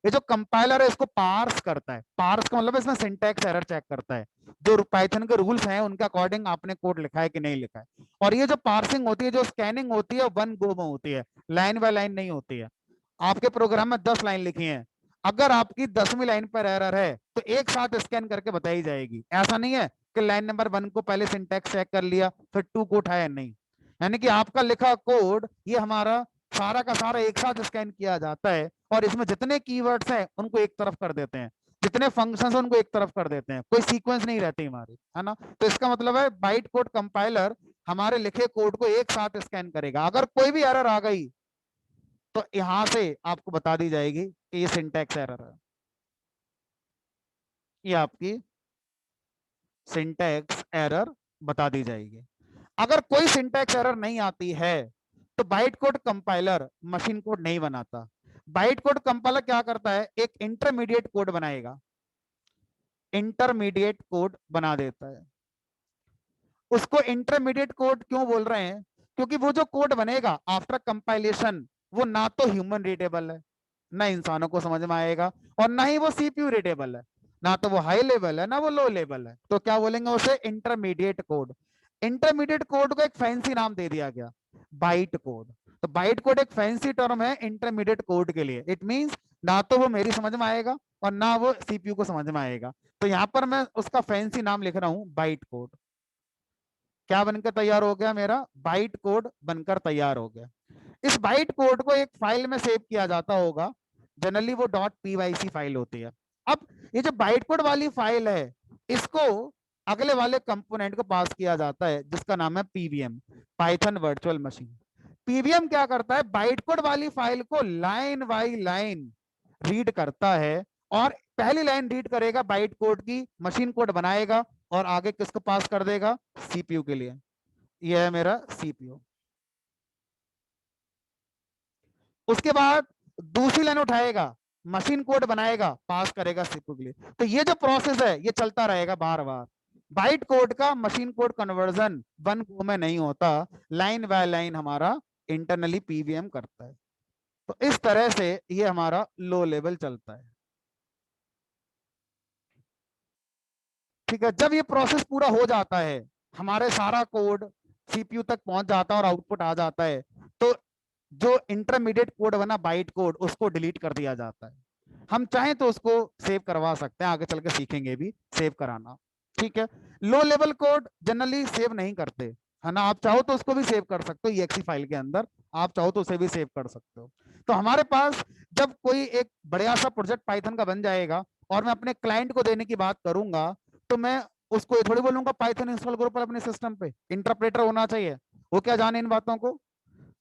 S1: ये जो कंपाइलर है इसको पार्स करता है। पार्स का मतलब इसमें सिंटैक्स एरर चेक करता है, जो पाइथन के रूल्स हैं उनके अकॉर्डिंग आपने कोड लिखा है कि नहीं लिखा है। और ये जो पार्सिंग होती है, जो स्कैनिंग होती है, वन गो में होती है, लाइन बाय लाइन नहीं होती है। आपके प्रोग्राम में 10 लाइन लिखी है, अगर आपकी 10वीं लाइन पर एरर है तो एक साथ स्कैन करके बताई जाएगी। ऐसा नहीं है कि लाइन नंबर 1 को पहले सिंटैक्स चेक कर लिया फिर 2 को उठाया, नहीं। यानी कि आपका लिखा कोड ये हमारा सारा का सारा एक साथ स्कैन किया जाता है, और इसमें जितने कीवर्ड्स हैं उनको एक तरफ कर देते हैं, जितने फंक्शंस हैं उनको एक तरफ कर देते हैं, कोई सीक्वेंस नहीं रहती हमारी, है ना। तो इसका मतलब है बाइट कोड कंपाइलर हमारे लिखे कोड को एक साथ स्कैन करेगा। अगर कोई भी एरर आ गई तो यहां से आपको बता दी जाएगी कि ये सिंटैक्स एरर है, ये आपकी सिंटैक्स एरर बता दी जाएगी। अगर कोई सिंटैक्स एरर नहीं आती है तो byte code compiler machine code नहीं बनाता। बाइट कोड कंपाइलर क्या करता है, एक इंटरमीडिएट कोड बनाएगा, इंटरमीडिएट कोड बना देता है। उसको इंटरमीडिएट कोड क्यों बोल रहे हैं, क्योंकि वो जो कोड बनेगा आफ्टर कंपाइलेशन वो ना तो ह्यूमन रीडेबल है, ना इंसानों को समझ में आएगा, और ना ही वो सीपीयू रीडेबल है। ना तो वो हाई लेवल है ना वो लो लेवल है। तो क्या बोलेंगे उसे, इंटरमीडिएट कोड। इंटरमीडिएट कोड को एक फैंसी नाम दे दिया गया, बाइट कोड। तो बाइट कोड एक फैंसी टर्म है इंटरमीडिएट कोड के लिए। इट मींस ना तो वो मेरी समझ में आएगा और ना वो सीपीयू को समझ में आएगा। तो यहां पर मैं उसका फैंसी नाम लिख रहा हूं, बाइट कोड। क्या बनकर तैयार हो गया, मेरा बाइट कोड बनकर तैयार हो गया। इस बाइट कोड को एक फाइल में सेव किया जाता होगा, जनरली वो डॉट पीवाईसी फाइल होती है। अब ये जो बाइट कोड वाली फाइल है इसको अगले वाले कंपोनेंट को पास किया जाता है जिसका नाम है PVM, Python virtual machine. PVM क्या करता है, बाइट कोड वाली फाइल को लाइन बाई लाइन रीड करता है, और पहली लाइन रीड करेगा बाइट कोड की, मशीन कोड बनाएगा, और आगे किसको पास कर देगा, सीपीयू के लिए। यह है मेरा सीपीयू। उसके बाद दूसरी लाइन उठाएगा, मशीन कोड बनाएगा, पास करेगा सीपीयू के लिए। तो ये जो प्रोसेस है ये चलता रहेगा बार बार। बाइट कोड का machine code conversion one go में नहीं होता, लाइन बाय लाइन हमारा इंटरनली पीवीएम करता है। तो इस तरह से ये हमारा लो लेवल चलता है। ठीक है, जब ये प्रोसेस पूरा हो जाता है, हमारे सारा कोड सीपीयू तक पहुंच जाता है और आउटपुट आ जाता है, तो जो इंटरमीडिएट कोड बना बाइट कोड उसको डिलीट कर दिया जाता है। हम चाहें तो उसको सेव करवा सकते हैं, आगे चल के सीखेंगे भी सेव कराना। ठीक है, low level code generally save नहीं करते, है ना। आप चाहो तो उसको भी सेव कर सकते हो EXE फाइल के अंदर, आप चाहो तो उसे भी सेव कर सकते हो। तो हमारे पास जब कोई एक बढ़िया सा प्रोजेक्ट पाइथन का बन जाएगा और मैं अपने क्लाइंट को देने की बात करूंगा, तो मैं उसको ये थोड़ी बोलूंगा पाइथन इंस्टॉल करो पर अपने सिस्टम पे इंटरप्रेटर होना चाहिए। वो क्या जाने इन बातों को।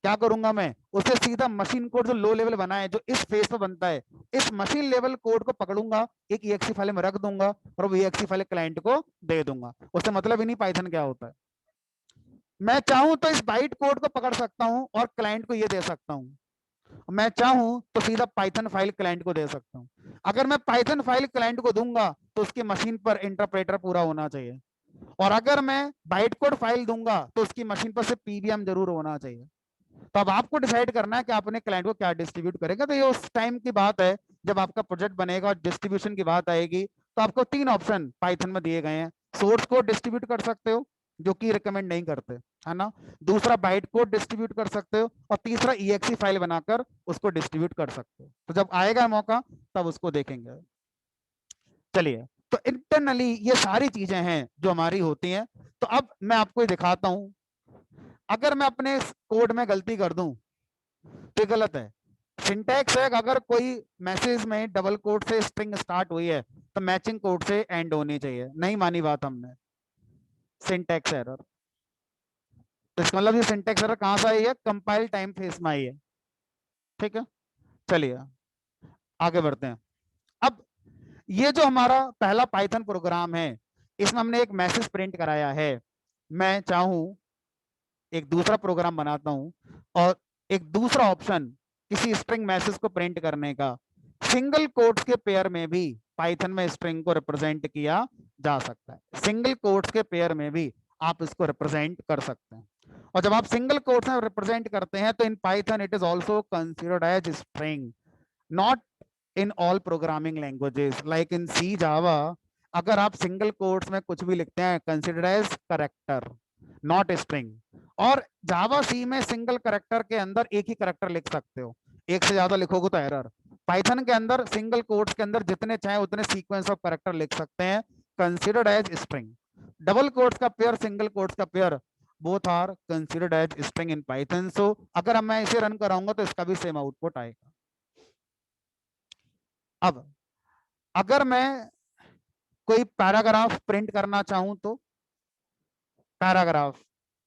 S1: क्या करूंगा मैं, उसे सीधा मशीन कोड जो लो लेवल बना है, जो इस फेस पे बनता है, इस मशीन लेवल कोड को पकड़ूंगा, एक EXE फाइल में रख दूंगा और वो EXE फाइल क्लाइंट को दे दूंगा। उससे मतलब ही नहीं पाइथन क्या होता है। मैं चाहूं तो इस बाइट कोड को पकड़ सकता हूं और क्लाइंट को ये दे सकता हूं, मैं चाहूं तो सीधा पाइथन फाइल क्लाइंट को दे सकता हूं। अगर मैं पाइथन फाइल क्लाइंट को दूंगा तो उसकी मशीन पर इंटरप्रेटर पूरा होना चाहिए, और अगर मैं बाइट कोड फाइल दूंगा तो उसकी मशीन पर सिर्फ PVM जरूर होना चाहिए। तो अब आपको डिसाइड करना है कि आप अपने क्लाइंट को क्या डिस्ट्रीब्यूट करेंगे। तो ये उस टाइम की बात है जब आपका प्रोजेक्ट बनेगा और डिस्ट्रीब्यूशन की बात आएगी, तो आपको 3 ऑप्शन पाइथन में दिए गए हैं। सोर्स कोड डिस्ट्रीब्यूट कर सकते हो, जो कि रिकमेंड नहीं करते, है ना। दूसरा बाइट कोड डिस्ट्रीब्यूट कर सकते हो, और तीसरा EXE फाइल बनाकर उसको डिस्ट्रीब्यूट कर सकते हो। तो जब आएगा मौका तब उसको देखेंगे। चलिए, तो इंटरनली ये सारी चीजें हैं जो हमारी होती हैं। तो अब मैं आपको ये दिखाता हूं, अगर मैं अपने कोड में गलती कर दूं तो ये गलत है। सिंटैक्स है, अगर कोई मैसेज में डबल कोट से स्ट्रिंग स्टार्ट हुई है तो मैचिंग कोड से एंड होनी चाहिए, नहीं मानी बात हमने, सिंटैक्स एरर। तो इसका मतलब ये सिंटैक्स एरर कहां से आई है, कंपाइल टाइम फेस में आई है। ठीक है, चलिए आगे बढ़ते हैं। अब ये जो हमारा पहला पाइथन प्रोग्राम है, इसमें हमने एक मैसेज प्रिंट कराया है। मैं चाहूं एक दूसरा प्रोग्राम बनाता हूं, और एक दूसरा ऑप्शन किसी स्ट्रिंग मैसेज को प्रिंट करने का, सिंगल कोट्स के पेयर में भी पाइथन में स्ट्रिंग को रिप्रेजेंट किया जा सकता है। सिंगल कोट्स के पेयर में भी आप इसको रिप्रेजेंट कर सकते हैं। और जब आप सिंगल कोट्स में रिप्रेजेंट करते हैं तो in Python it is also considered as string, not in all programming languages like in C Java. अगर आप सिंगल कोट्स में कुछ भी लिखते हैं, considered as character, not string. और जावा सी में सिंगल करेक्टर के अंदर एक ही करेक्टर लिख सकते हो, एक से ज्यादा लिखोगे तो एरर। पाइथन के अंदर सिंगल कोट्स के अंदर जितने चाहे उतने सीक्वेंस ऑफ करेक्टर लिख सकते हैं, considered as string. Double quotes का पेयर, सिंगल कोट्स का pair, both are considered as string in Python. So अगर मैं इसे रन कराऊंगा तो इसका भी सेम आउटपुट आएगा। अब अगर मैं कोई पैराग्राफ प्रिंट करना चाहूं तो पैराग्राफ,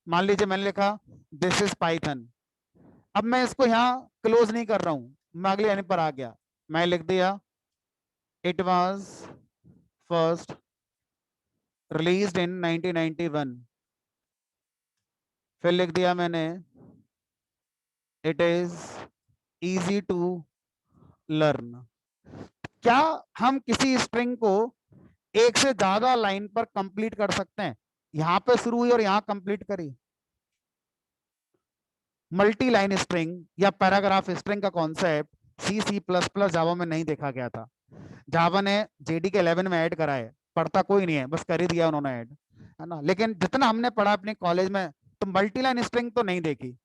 S1: मान लीजिए मैंने लिखा दिस इज पाइथन। अब मैं इसको यहाँ क्लोज नहीं कर रहा हूं, मैं अगले लाइन पर आ गया, मैं लिख दिया it was first released in 1991। फिर लिख दिया मैंने it is easy to learn. क्या हम किसी स्ट्रिंग को एक से ज्यादा लाइन पर कंप्लीट कर सकते हैं, यहां पे शुरू हुई और यहां कंप्लीट करी। मल्टी लाइन स्ट्रिंग या पैराग्राफ स्ट्रिंग का कॉन्सेप्ट C++ जावा में नहीं देखा गया था। जावा ने JDK 11 में ऐड करा है, पढ़ता कोई नहीं है, बस कर ही दिया उन्होंने ऐड, है ना। लेकिन जितना हमने पढ़ा अपने कॉलेज में, तो मल्टी लाइन स्ट्रिंग तो नहीं देखी,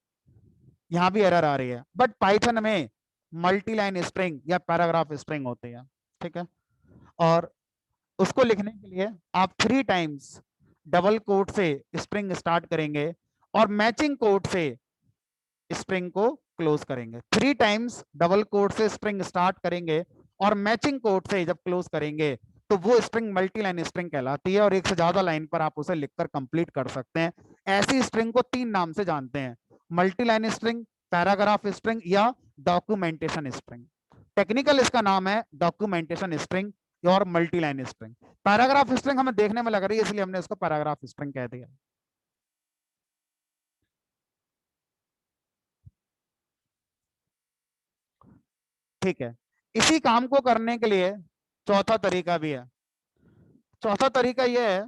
S1: यहाँ भी एरर आ रही है। बट पाइथन में मल्टी लाइन स्ट्रिंग या पैराग्राफ स्ट्रिंग होती है, ठीक है। और उसको लिखने के लिए आप 3 टाइम्स डबल कोट से स्ट्रिंग स्टार्ट करेंगे और मैचिंग कोट से स्ट्रिंग को क्लोज करेंगे। 3 टाइम्स डबल कोट से स्ट्रिंग स्टार्ट करेंगे और मैचिंग कोट से जब क्लोज करेंगे तो वो स्ट्रिंग मल्टी लाइन स्ट्रिंग कहलाती है, और एक से ज्यादा लाइन पर आप उसे लिखकर कंप्लीट कर सकते हैं। ऐसी स्ट्रिंग को 3 नाम से जानते हैं, multi line string, paragraph string या डॉक्यूमेंटेशन स्ट्रिंग। टेक्निकल इसका नाम है डॉक्यूमेंटेशन स्ट्रिंग और multi line string. Paragraph string हमें देखने में लग रही है इसलिए हमने इसको पैराग्राफ स्ट्रिंग कह दिया। ठीक है, इसी काम को करने के लिए चौथा तरीका भी है। चौथा तरीका यह है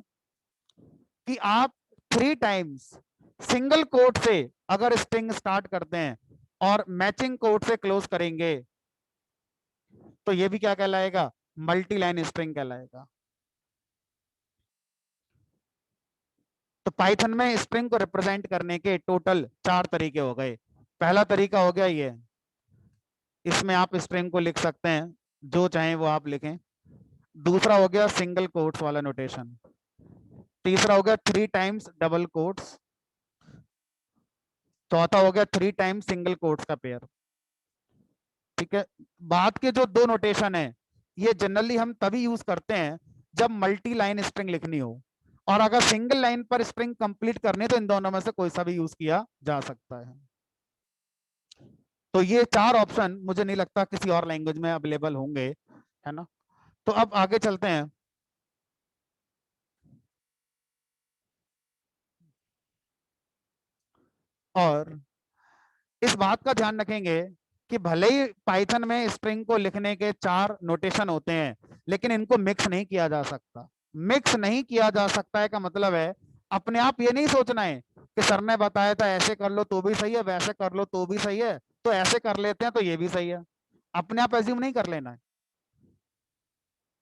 S1: कि आप 3 टाइम्स सिंगल कोट से अगर स्ट्रिंग स्टार्ट करते हैं और मैचिंग कोट से क्लोज करेंगे तो ये भी क्या कहलाएगा, मल्टी लाइन स्ट्रिंग कहलाएगा। तो पाइथन में स्ट्रिंग को रिप्रेजेंट करने के टोटल 4 तरीके हो गए। पहला तरीका हो गया ये, इसमें आप स्ट्रिंग को लिख सकते हैं, जो चाहे वो आप लिखें। दूसरा हो गया सिंगल कोट्स वाला नोटेशन। तीसरा हो गया 3 टाइम्स डबल कोट्स। चौथा हो गया 3 टाइम्स सिंगल कोट्स का पेयर। ठीक है, बाद के जो दो नोटेशन है ये जनरली हम तभी यूज करते हैं जब मल्टी लाइन स्ट्रिंग लिखनी हो, और अगर सिंगल लाइन पर स्ट्रिंग कंप्लीट करनी तो इन दोनों में से कोई सा भी यूज किया जा सकता है। तो ये चार ऑप्शन मुझे नहीं लगता किसी और लैंग्वेज में अवेलेबल होंगे, है ना। तो अब आगे चलते हैं। और इस बात का ध्यान रखेंगे कि भले ही पाइथन में स्ट्रिंग को लिखने के चार नोटेशन होते हैं, लेकिन इनको मिक्स नहीं किया जा सकता। मिक्स नहीं किया जा सकता है का मतलब है, अपने आप ये नहीं सोचना है कि सर ने बताया था ऐसे कर लो तो भी सही है, वैसे कर लो तो भी सही है, तो ऐसे कर लेते हैं तो ये भी सही है। अपने आप एज्यूम नहीं कर लेना है।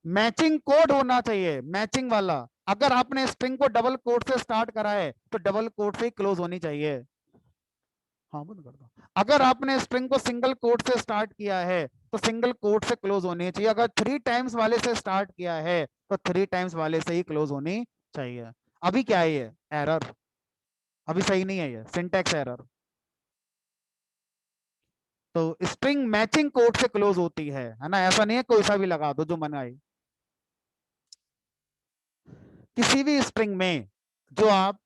S1: मैचिंग कोड होना चाहिए, मैचिंग वाला। अगर आपने स्ट्रिंग को डबल कोड से स्टार्ट करा है तो डबल कोड से ही क्लोज होनी चाहिए। हाँ, बंद कर दो। अगर आपने स्ट्रिंग को सिंगल कोट से स्टार्ट किया है तो सिंगल कोट से क्लोज होनी चाहिए। अगर थ्री टाइम्स वाले से स्टार्ट किया है तो थ्री टाइम्स वाले से ही क्लोज होनी चाहिए। अभी क्या है ये एरर, अभी सही नहीं है, ये सिंटैक्स एरर। तो स्ट्रिंग मैचिंग कोड से क्लोज होती है ना, ऐसा नहीं है कोई सा भी लगा दो जो मन आए। किसी भी स्ट्रिंग में जो आप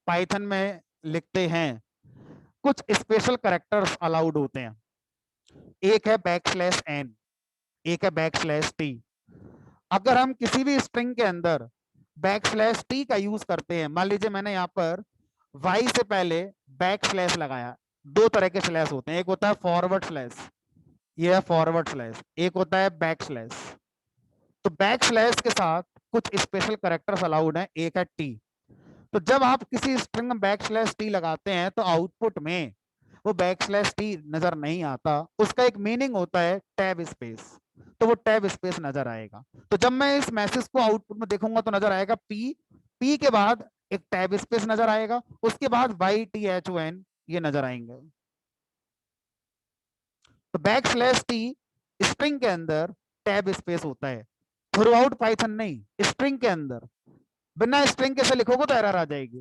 S1: पाइथन में लिखते हैं, कुछ स्पेशल कैरेक्टर्स अलाउड होते हैं। एक है बैक स्लैश एन, एक है बैक स्लैश टी। अगर हम किसी भी स्ट्रिंग के अंदर बैक स्लैश टी का यूज करते हैं, मान लीजिए मैंने यहाँ पर वाई से पहले बैक स्लैश लगाया। दो तरह के स्लैश होते हैं, एक होता है फॉरवर्ड स्लैश, ये है फॉरवर्ड स्लैश। एक होता है बैक स्लैश। तो बैक स्लैश के साथ कुछ स्पेशल कैरेक्टर्स अलाउड हैं, एक है टी। तो जब आप किसी स्ट्रिंग में बैक स्लैश टी लगाते हैं तो आउटपुट में वो बैक स्लैश टी नजर नहीं आता। उसका एक मीनिंग होता है टैब स्पेस, तो वो टैब स्पेस नजर आएगा। तो जब मैं इस मैसेज को आउटपुट में देखूंगा तो नजर आएगा पी, पी के बाद एक टैब स्पेस नजर आएगा, उसके बाद Y T H O N ये नजर आएंगे। तो बैक स्लैश टी स्ट्रिंग के अंदर टैब स्पेस होता है, थ्रू आउट पाइथन नहीं, स्ट्रिंग के अंदर। बिना स्ट्रिंग के से लिखोगे तो एरर आ जाएगी,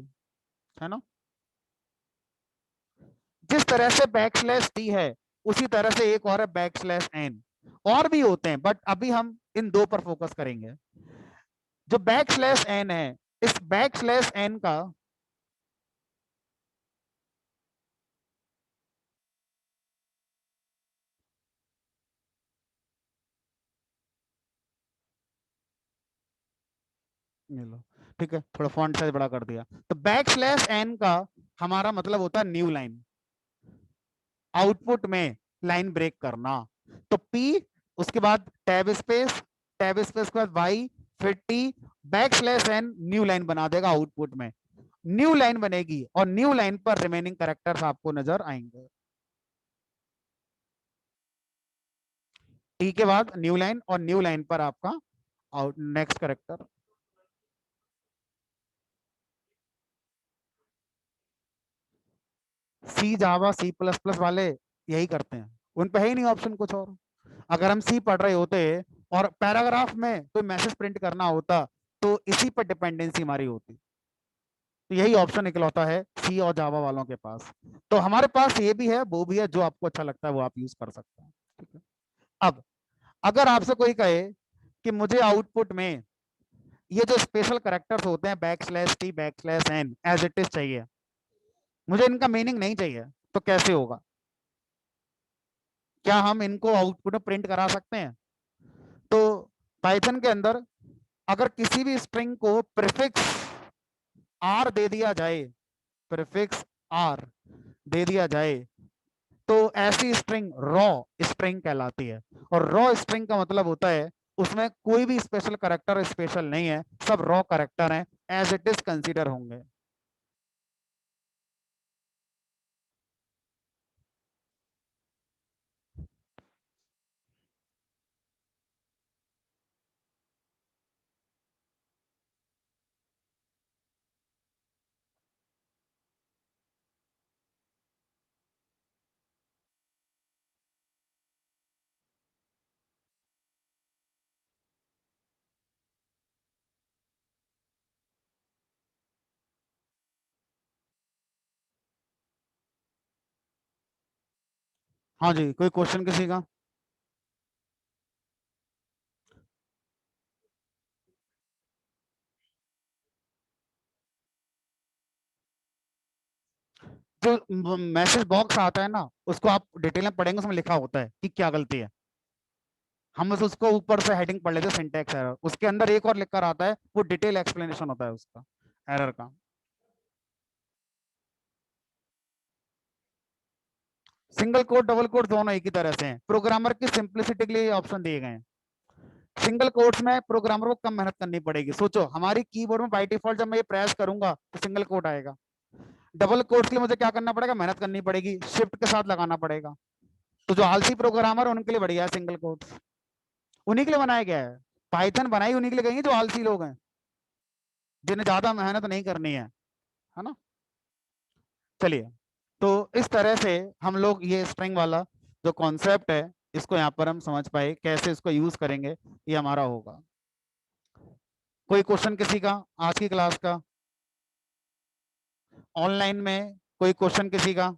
S1: है ना। जिस तरह से बैक स्लैश टी है उसी तरह से एक और है बैक स्लैश एन। और भी होते हैं बट अभी हम इन दो पर फोकस करेंगे। जो बैक स्लैश एन है, इस बैक स्लैश एन का ये लो, ठीक है, थोड़ा फॉन्ट साइज बड़ा कर दिया। तो बैक स्लैश एन का हमारा मतलब होता है न्यू लाइन, आउटपुट में लाइन ब्रेक करना। तो पी, उसके बाद टैब स्पेस, टैब स्पेस के बाद वाई, फिर T, backslash N new line बना देगा आउटपुट में। न्यू लाइन बनेगी और न्यू लाइन पर रिमेनिंग कैरेक्टर्स आपको नजर आएंगे। टी के बाद न्यू लाइन और न्यू लाइन पर आपका out next character. C Java C plus plus वाले यही करते हैं, उन पे है ही नहीं ऑप्शन कुछ और। अगर हम सी पढ़ रहे होते और पैराग्राफ में कोई मैसेज प्रिंट करना होता तो इसी पर डिपेंडेंसी हमारी होती। तो यही ऑप्शन निकलता है सी और जावा वालों के पास। तो हमारे पास ये भी है वो भी है, जो आपको अच्छा लगता है वो आप यूज कर सकते हैं, ठीक है। अब अगर आपसे कोई कहे कि मुझे आउटपुट में ये जो स्पेशल करेक्टर्स होते हैं backslash T backslash N as it is चाहिए, मुझे इनका मीनिंग नहीं चाहिए, तो कैसे होगा? क्या हम इनको आउटपुट में प्रिंट करा सकते हैं? तो पाइथन के अंदर अगर किसी भी स्ट्रिंग को प्रीफिक्स आर दे दिया जाए, प्रीफिक्स आर दे दिया जाए, तो ऐसी स्ट्रिंग रॉ स्ट्रिंग कहलाती है। और रॉ स्ट्रिंग का मतलब होता है उसमें कोई भी स्पेशल करेक्टर स्पेशल नहीं है, सब रॉ करेक्टर हैं, एज इट इज कंसीडर होंगे। हाँ जी, कोई क्वेश्चन किसी का? जो मैसेज बॉक्स आता है ना, उसको आप डिटेल में पढ़ेंगे, उसमें लिखा होता है कि क्या गलती है। हम बस उसको ऊपर से हेडिंग पढ़ लेते हैं, सिंटैक्स एरर, उसके अंदर एक और लिखकर आता है, वो डिटेल एक्सप्लेनेशन होता है उसका एरर का। सिंगल कोड डबल कोड दोनों एक ही तरह से हैं, प्रोग्रामर की सिंप्लिसिटी के लिए ऑप्शन दिए गए हैं। सिंगल कोड्स में प्रोग्रामर को कम मेहनत करनी पड़ेगी। सोचो हमारी कीबोर्ड में बाय डिफॉल्ट जब मैं ये प्रेस करूंगा तो सिंगल कोड आएगा। डबल कोड्स के लिए मुझे क्या करना पड़ेगा, मेहनत करनी पड़ेगी, शिफ्ट के साथ लगाना पड़ेगा। तो जो आलसी प्रोग्रामर है उनके लिए बढ़िया है सिंगल कोड्स, उन्हीं के लिए बनाया गया है। पाइथन बनाई उन्हीं के लिए गई है जो आलसी लोग हैं, जिन्हें ज्यादा मेहनत नहीं करनी है ना। चलिए, तो इस तरह से हम लोग ये स्ट्रिंग वाला जो कॉन्सेप्ट है, इसको यहाँ पर हम समझ पाए, कैसे इसको यूज करेंगे ये हमारा होगा। कोई क्वेश्चन किसी का आज की क्लास का, ऑनलाइन में कोई क्वेश्चन किसी का?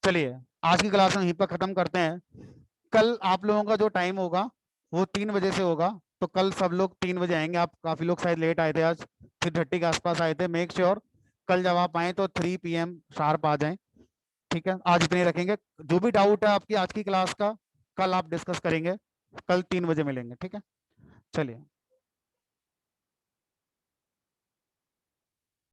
S1: चलिए, आज की क्लास हम यहीं पर खत्म करते हैं। कल आप लोगों का जो टाइम होगा वो 3 बजे से होगा, तो कल सब लोग 3 बजे आएंगे। आप काफी लोग शायद लेट आए थे, आज 3:30 के आसपास आए थे। मेक श्योर कल जब आप आए तो 3 PM शार्प आ जाएं। ठीक है, आज इतने ही रखेंगे। जो भी डाउट है आपकी आज की क्लास का, कल आप डिस्कस करेंगे। कल 3 बजे मिलेंगे, ठीक है। चलिए।